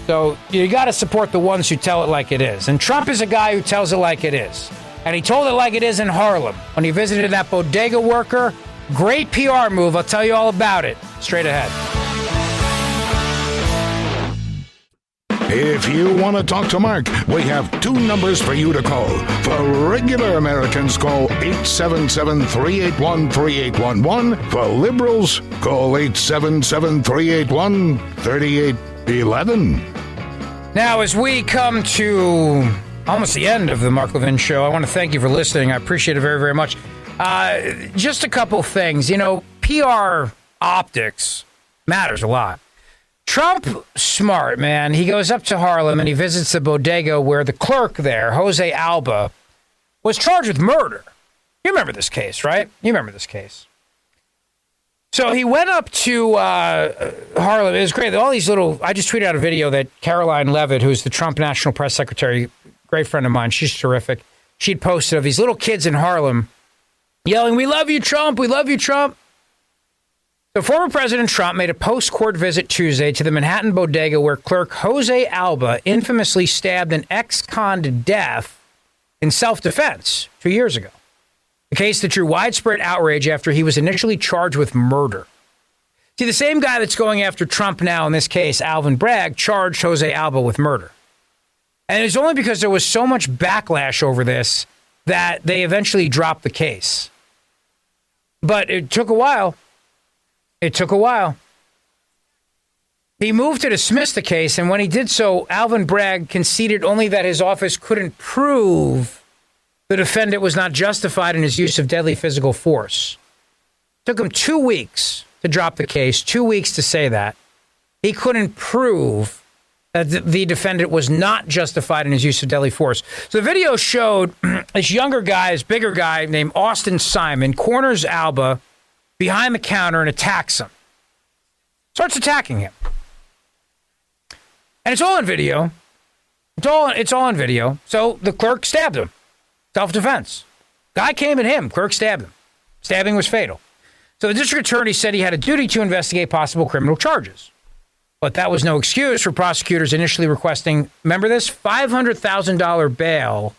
So you got to support the ones who tell it like it is. And Trump is a guy who tells it like it is. And he told it like it is in Harlem when he visited that bodega worker. Great PR move. I'll tell you all about it. Straight ahead.
If you want to talk to Mark, we have 2 numbers for you to call. For regular Americans, call 877-381-3811. For liberals, call 877-381-3811.
Now, as we come to almost the end of the Mark Levin show, I want to thank you for listening. I appreciate it very, very much. Just a couple things. You know, PR optics matters a lot. Trump, smart, man. He goes up to Harlem and he visits the bodega where the clerk there, Jose Alba, was charged with murder. You remember this case, right? You remember this case. So he went up to Harlem. It was great. All these little, I just tweeted out a video that Caroline Levitt, who's the Trump National Press Secretary, great friend of mine, she's terrific. She'd posted of these little kids in Harlem yelling, "We love you, Trump. We love you, Trump." So former President Trump made a post-court visit Tuesday to the Manhattan bodega where clerk Jose Alba infamously stabbed an ex-con to death in self-defense 2 years ago. A case that drew widespread outrage after he was initially charged with murder. See, the same guy that's going after Trump now in this case, Alvin Bragg, charged Jose Alba with murder. And it's only because there was so much backlash over this that they eventually dropped the case. But it took a while. It took a while. He moved to dismiss the case, and when he did so, Alvin Bragg conceded only that his office couldn't prove the defendant was not justified in his use of deadly physical force. It took him 2 weeks to drop the case, 2 weeks to say that. He couldn't prove that the defendant was not justified in his use of deadly force. So the video showed this younger guy, this bigger guy named Austin Simon, corners Alba behind the counter and attacks him. Starts attacking him. And it's all on video. It's all on video. So the clerk stabbed him. Self-defense. Guy came at him. Clerk stabbed him. Stabbing was fatal. So the district attorney said he had a duty to investigate possible criminal charges. But that was no excuse for prosecutors initially requesting, remember this, $500,000 bail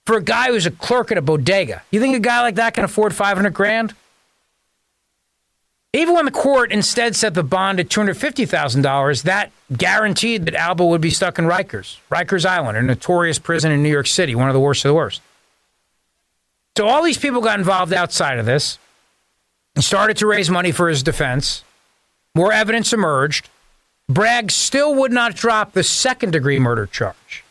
for a guy who's a clerk at a bodega. You think a guy like that can afford $500,000? Even when the court instead set the bond at $250,000, that guaranteed that Alba would be stuck in Rikers Island, a notorious prison in New York City, one of the worst of the worst. So all these people got involved outside of this and started to raise money for his defense. More evidence emerged. Bragg still would not drop the second-degree murder charge.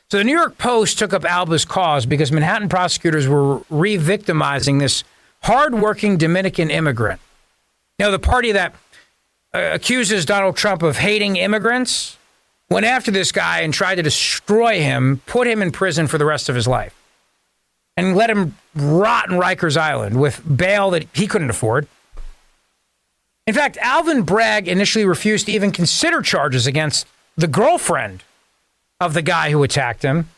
So the New York Post took up Alba's cause because Manhattan prosecutors were re-victimizing this hard-working Dominican immigrant. Now, the party that accuses Donald Trump of hating immigrants went after this guy and tried to destroy him, put him in prison for the rest of his life, and let him rot in Rikers Island with bail that he couldn't afford. In fact, Alvin Bragg initially refused to even consider charges against the girlfriend of the guy who attacked him,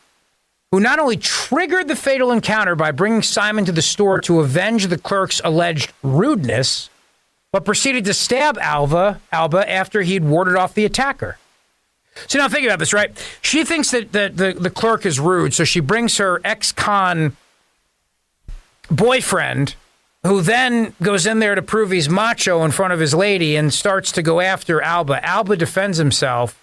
who not only triggered the fatal encounter by bringing Simon to the store to avenge the clerk's alleged rudeness, but proceeded to stab Alba after he'd warded off the attacker. So now think about this, right? She thinks that the clerk is rude, so she brings her ex-con boyfriend, who then goes in there to prove he's macho in front of his lady and starts to go after Alba. Alba defends himself.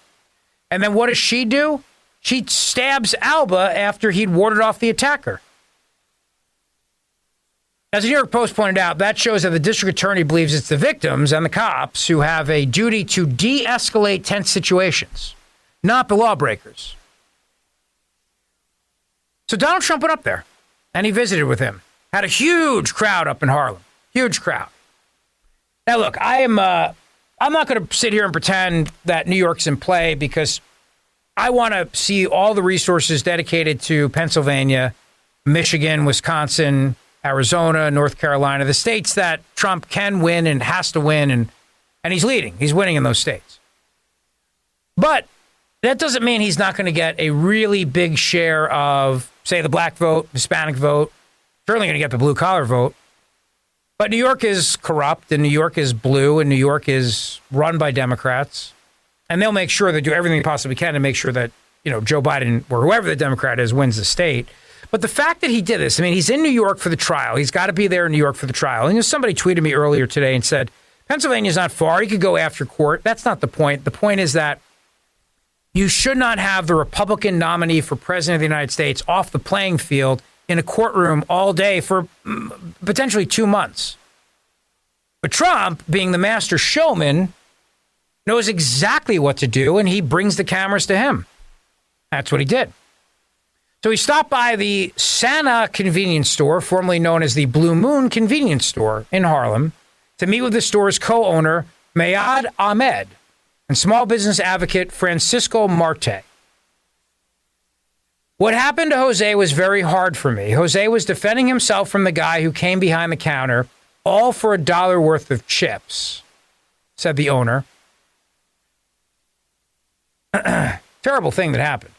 And then what does she do? She stabs Alba after he'd warded off the attacker. As the New York Post pointed out, that shows that the district attorney believes it's the victims and the cops who have a duty to de-escalate tense situations, not the lawbreakers. So Donald Trump went up there, and he visited with him. Had a huge crowd up in Harlem. Huge crowd. Now, look, I'm not going to sit here and pretend that New York's in play, because I want to see all the resources dedicated to Pennsylvania, Michigan, Wisconsin, Arizona, North Carolina, the states that Trump can win and has to win, and he's leading. He's winning in those states. But that doesn't mean he's not going to get a really big share of, say, the black vote, Hispanic vote, certainly going to get the blue-collar vote. But New York is corrupt, and New York is blue, and New York is run by Democrats. And they'll make sure they do everything they possibly can to make sure that, Joe Biden or whoever the Democrat is wins the state. But the fact that he did this, he's in New York for the trial. He's got to be there in New York for the trial. And somebody tweeted me earlier today and said, Pennsylvania's not far. He could go after court. That's not the point. The point is that you should not have the Republican nominee for president of the United States off the playing field in a courtroom all day for potentially 2 months. But Trump, being the master showman, knows exactly what to do, and he brings the cameras to him. That's what he did. So he stopped by the Sana convenience store, formerly known as the Blue Moon convenience store in Harlem, to meet with the store's co-owner, Mayad Ahmed, and small business advocate Francisco Marte. What happened to Jose was very hard for me. Jose was defending himself from the guy who came behind the counter, all for $1 worth of chips, said the owner. Terrible thing that happened.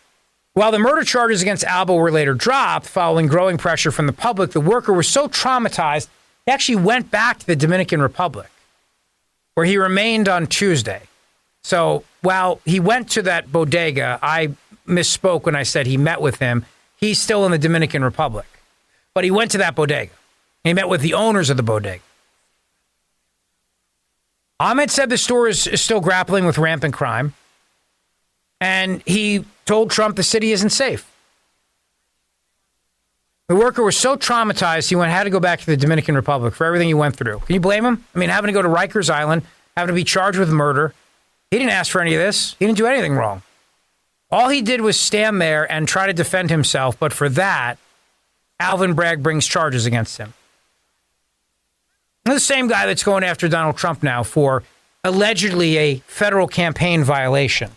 While the murder charges against Alba were later dropped following growing pressure from the public, the worker was so traumatized, he actually went back to the Dominican Republic, where he remained on Tuesday. So while he went to that bodega, I misspoke when I said he met with him. He's still in the Dominican Republic. But he went to that bodega. He met with the owners of the bodega. Ahmed said the store is still grappling with rampant crime. And he told Trump the city isn't safe. The worker was so traumatized, he had to go back to the Dominican Republic for everything he went through. Can you blame him? Having to go to Rikers Island, having to be charged with murder. He didn't ask for any of this. He didn't do anything wrong. All he did was stand there and try to defend himself. But for that, Alvin Bragg brings charges against him. The same guy that's going after Donald Trump now for allegedly a federal campaign violation.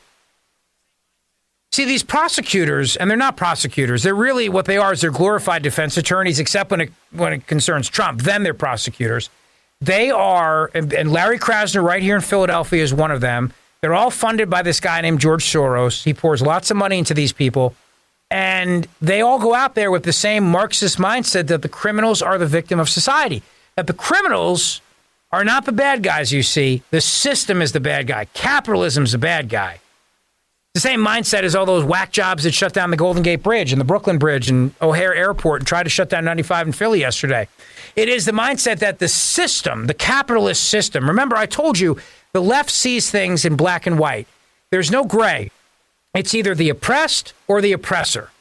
See, these prosecutors, and they're not prosecutors, they're really what they are is they're glorified defense attorneys, except when it concerns Trump. Then they're prosecutors. They are, and Larry Krasner right here in Philadelphia is one of them. They're all funded by this guy named George Soros. He pours lots of money into these people. And they all go out there with the same Marxist mindset that the criminals are the victim of society. That the criminals are not the bad guys, you see. The system is the bad guy. Capitalism's the bad guy. The same mindset as all those whack jobs that shut down the Golden Gate Bridge and the Brooklyn Bridge and O'Hare Airport and tried to shut down 95 in Philly yesterday. It is the mindset that the system, the capitalist system, remember I told you the left sees things in black and white. There's no gray. It's either the oppressed or the oppressor.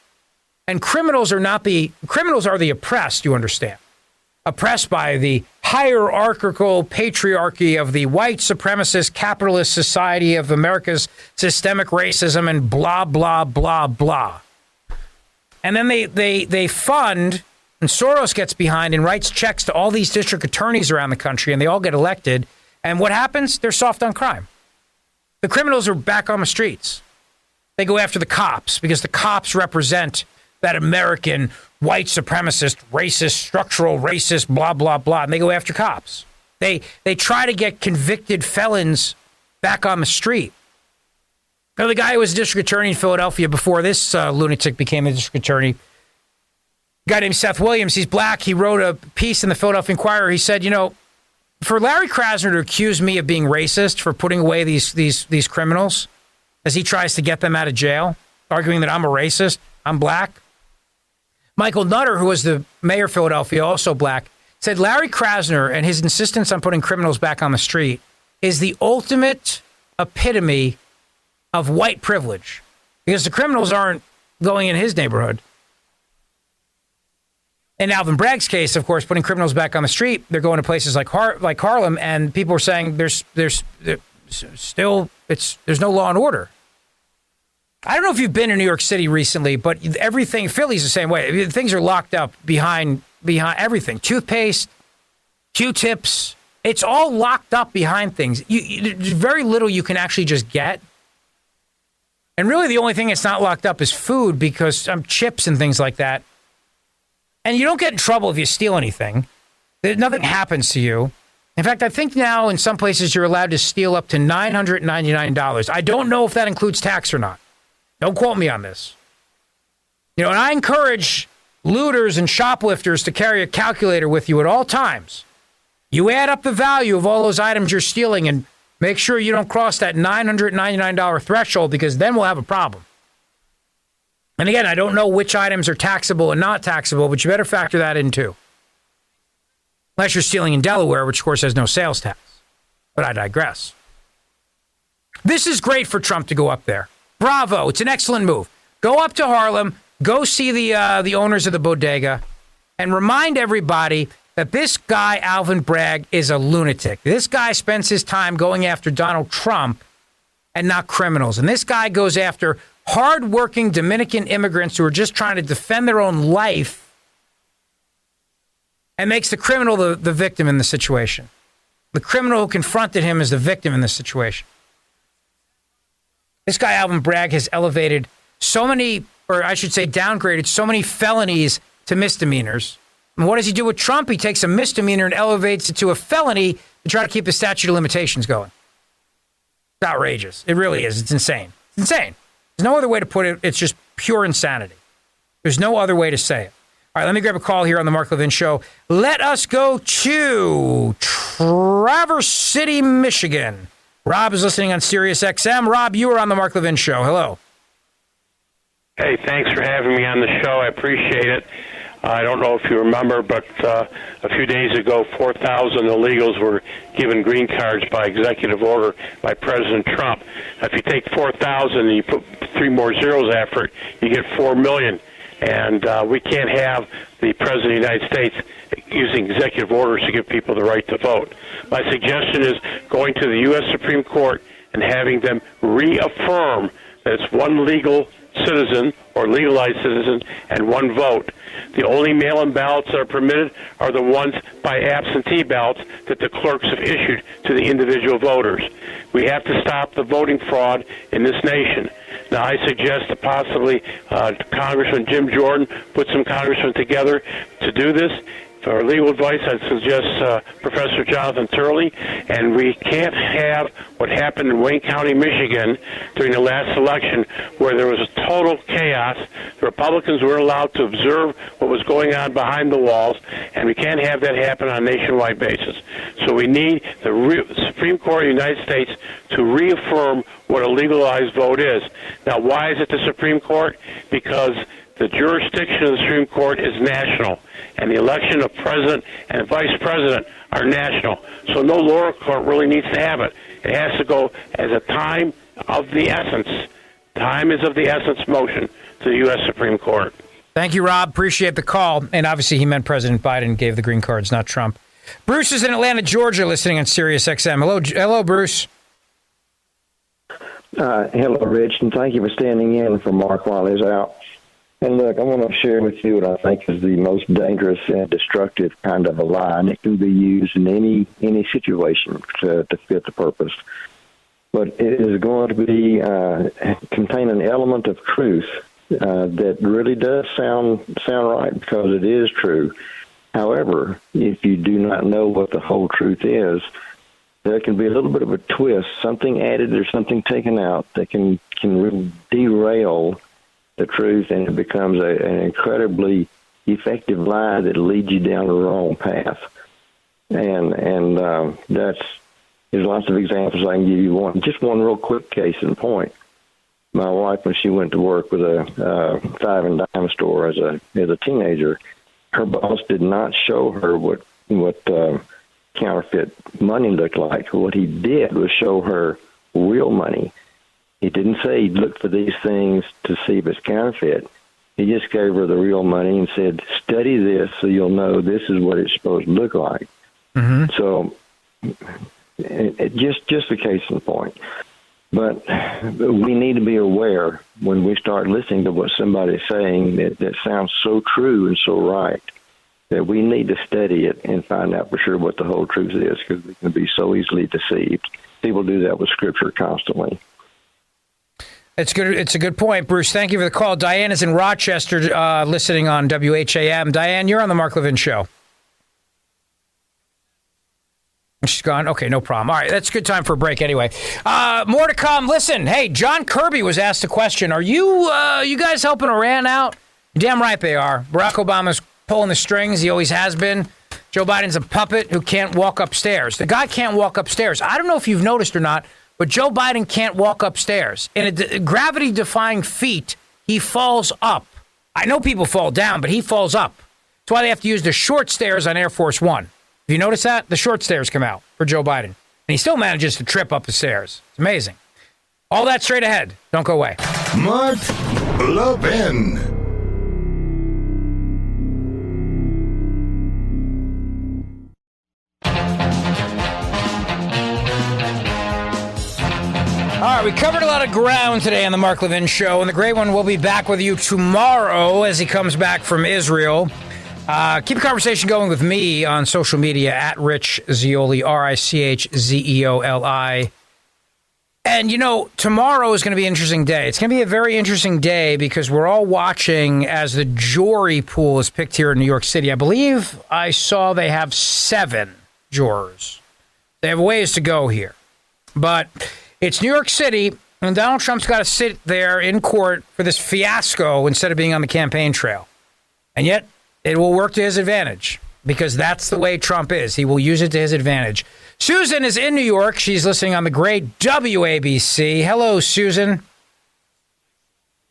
And criminals are the oppressed, you understand. Oppressed by the hierarchical patriarchy of the white supremacist capitalist society of America's systemic racism and blah, blah, blah, blah. And then they fund, and Soros gets behind and writes checks to all these district attorneys around the country, and they all get elected. And what happens? They're soft on crime. The criminals are back on the streets. They go after the cops because the cops represent that American white supremacist, racist, structural racist, blah, blah, blah. And they go after cops. They try to get convicted felons back on the street. Now, the guy who was a district attorney in Philadelphia before this lunatic became a district attorney, a guy named Seth Williams, he's black. He wrote a piece in the Philadelphia Inquirer. He said, for Larry Krasner to accuse me of being racist for putting away these criminals, as he tries to get them out of jail, arguing that I'm a racist, I'm black. Michael Nutter, who was the mayor of Philadelphia, also black, said Larry Krasner and his insistence on putting criminals back on the street is the ultimate epitome of white privilege, because the criminals aren't going in his neighborhood. In Alvin Bragg's case, of course, putting criminals back on the street, they're going to places like Harlem, and people are saying there's no law and order. I don't know if you've been in New York City recently, but Philly's the same way. Things are locked up behind everything. Toothpaste, Q-tips, it's all locked up behind things. There's very little you can actually just get. And really the only thing that's not locked up is food, because chips and things like that. And you don't get in trouble if you steal anything. Nothing happens to you. In fact, I think now in some places you're allowed to steal up to $999. I don't know if that includes tax or not. Don't quote me on this. And I encourage looters and shoplifters to carry a calculator with you at all times. You add up the value of all those items you're stealing and make sure you don't cross that $999 threshold, because then we'll have a problem. And again, I don't know which items are taxable and not taxable, but you better factor that in too. Unless you're stealing in Delaware, which of course has no sales tax. But I digress. This is great for Trump to go up there. Bravo. It's an excellent move. Go up to Harlem, go see the owners of the bodega, and remind everybody that this guy, Alvin Bragg, is a lunatic. This guy spends his time going after Donald Trump and not criminals. And this guy goes after hardworking Dominican immigrants who are just trying to defend their own life, and makes the criminal the victim in the situation. The criminal who confronted him is the victim in this situation. This guy, Alvin Bragg, has elevated so many, or I should say downgraded so many felonies to misdemeanors. And what does he do with Trump? He takes a misdemeanor and elevates it to a felony to try to keep the statute of limitations going. It's outrageous. It really is. It's insane. It's insane. There's no other way to put it. It's just pure insanity. There's no other way to say it. All right, let me grab a call here on the Mark Levin Show. Let us go to Traverse City, Michigan. Rob is listening on Sirius XM. Rob, you are on the Mark Levin Show. Hello.
Hey, thanks for having me on the show. I appreciate it. I don't know if you remember, but a few days ago, 4,000 illegals were given green cards by executive order by President Trump. If you take 4,000 and you put 3 more zeros after it, you get 4 million. And we can't have the President of the United States using executive orders to give people the right to vote. My suggestion is going to the U.S. Supreme Court and having them reaffirm that it's one legal citizen or legalized citizen and one vote. The only mail-in ballots that are permitted are the ones by absentee ballots that the clerks have issued to the individual voters. We have to stop the voting fraud in this nation. Now, I suggest that possibly Congressman Jim Jordan put some congressmen together to do this. For legal advice, I'd suggest Professor Jonathan Turley. And we can't have what happened in Wayne County, Michigan during the last election, where there was a total chaos. The Republicans weren't allowed to observe what was going on behind the walls, and we can't have that happen on a nationwide basis. So we need the Supreme Court of the United States to reaffirm what a legalized vote is. Now, why is it the Supreme Court? Because the jurisdiction of the Supreme Court is national, and the election of president and vice president are national. So no lower court really needs to have it. It has to go as a time of the essence. Time is of the essence motion to the U.S. Supreme Court.
Thank you, Rob. Appreciate the call. And obviously he meant President Biden gave the green cards, not Trump. Bruce is in Atlanta, Georgia, listening on Sirius XM. Hello, Bruce.
Hello, Rich, and thank you for standing in for Mark while he's out. And look, I want to share with you what I think is the most dangerous and destructive kind of a lie, and it can be used in any situation to fit the purpose. But it is going to be contain an element of truth that really does sound right, because it is true. However, if you do not know what the whole truth is, there can be a little bit of a twist, something added or something taken out that can really derail the truth, and it becomes an incredibly effective lie that leads you down the wrong path. And there's lots of examples I can give you. Just one real quick case in point. my wife, when she went to work with a five and dime store as a teenager, her boss did not show her what counterfeit money looked like. What he did was show her real money. He didn't say, look for these things to see if it's counterfeit. He just gave her the real money and said, study this so you'll know this is what it's supposed to look like. Mm-hmm. So just a case in point. But we need to be aware when we start listening to what somebody's saying that sounds so true and so right, that we need to study it and find out for sure what the whole truth is, because we can be so easily deceived. People do that with Scripture constantly.
It's good. It's a good point, Bruce. Thank you for the call. Diane is in Rochester listening on WHAM. Diane, you're on the Mark Levin Show. She's gone. Okay, no problem. All right, that's a good time for a break anyway. More to come. Listen, hey, John Kirby was asked a question. Are you guys helping Iran out? Damn right they are. Barack Obama's pulling the strings. He always has been. Joe Biden's a puppet who can't walk upstairs. The guy can't walk upstairs. I don't know if you've noticed or not, but Joe Biden can't walk upstairs. In a gravity-defying feat, he falls up. I know people fall down, but he falls up. That's why they have to use the short stairs on Air Force One. Have you noticed that? The short stairs come out for Joe Biden. And he still manages to trip up the stairs. It's amazing. All that straight ahead. Don't go away.
Mark Levin.
All right, we covered a lot of ground today on the Mark Levin Show, and the great one will be back with you tomorrow as he comes back from Israel. Keep a conversation going with me on social media at Rich Zeoli, RichZeoli. And, you know, tomorrow is going to be an interesting day. It's going to be a very interesting day because we're all watching as the jury pool is picked here in New York City. I believe I saw they have 7 jurors. They have ways to go here. But it's New York City, and Donald Trump's got to sit there in court for this fiasco instead of being on the campaign trail. And yet, it will work to his advantage because that's the way Trump is. He will use it to his advantage. Susan is in New York. She's listening on the great WABC. Hello, Susan.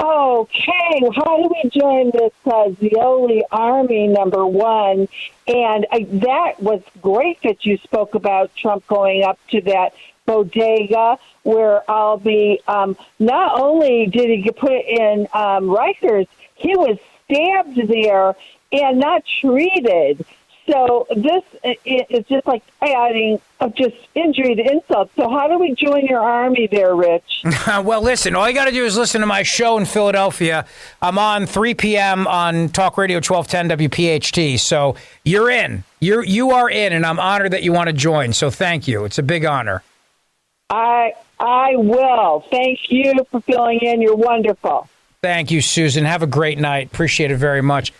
Okay, how do we join this Zeoli Army, number one? And that was great that you spoke about Trump going up to that bodega where I'll be, not only did he get put in Rikers, he was stabbed there and not treated. So this is just like adding of just injury to insult. So how do we join your army there, Rich?
Well, listen, all you got to do is listen to my show in Philadelphia. I'm on 3 p.m. on Talk Radio 1210 WPHT. So you're in. You are in, and I'm honored that you want to join. So thank you. It's a big honor.
I will. Thank you for filling in. You're wonderful.
Thank you, Susan. Have a great night. Appreciate it very much.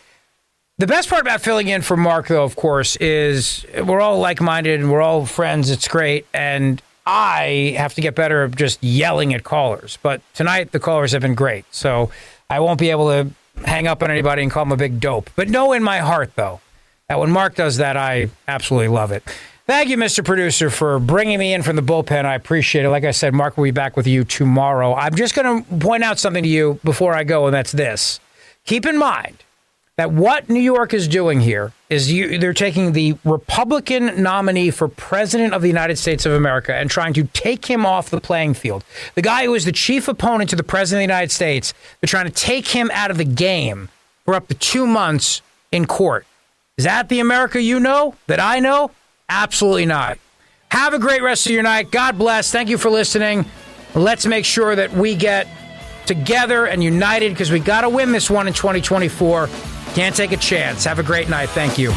The best part about filling in for Mark, though, of course, is we're all like-minded and we're all friends. It's great. And I have to get better at just yelling at callers. But tonight, the callers have been great. So I won't be able to hang up on anybody and call them a big dope. But know in my heart, though, that when Mark does that, I absolutely love it. Thank you, Mr. Producer, for bringing me in from the bullpen. I appreciate it. Like I said, Mark will be back with you tomorrow. I'm just going to point out something to you before I go, and that's this. Keep in mind that what New York is doing here is they're taking the Republican nominee for President of the United States of America and trying to take him off the playing field. The guy who is the chief opponent to the President of the United States, they're trying to take him out of the game for up to 2 months in court. Is that the America you know, that I know? Absolutely not. Have a great rest of your night. God bless. Thank you for listening. Let's make sure that we get together and united because we got to win this one in 2024. Can't take a chance. Have a great night. Thank you.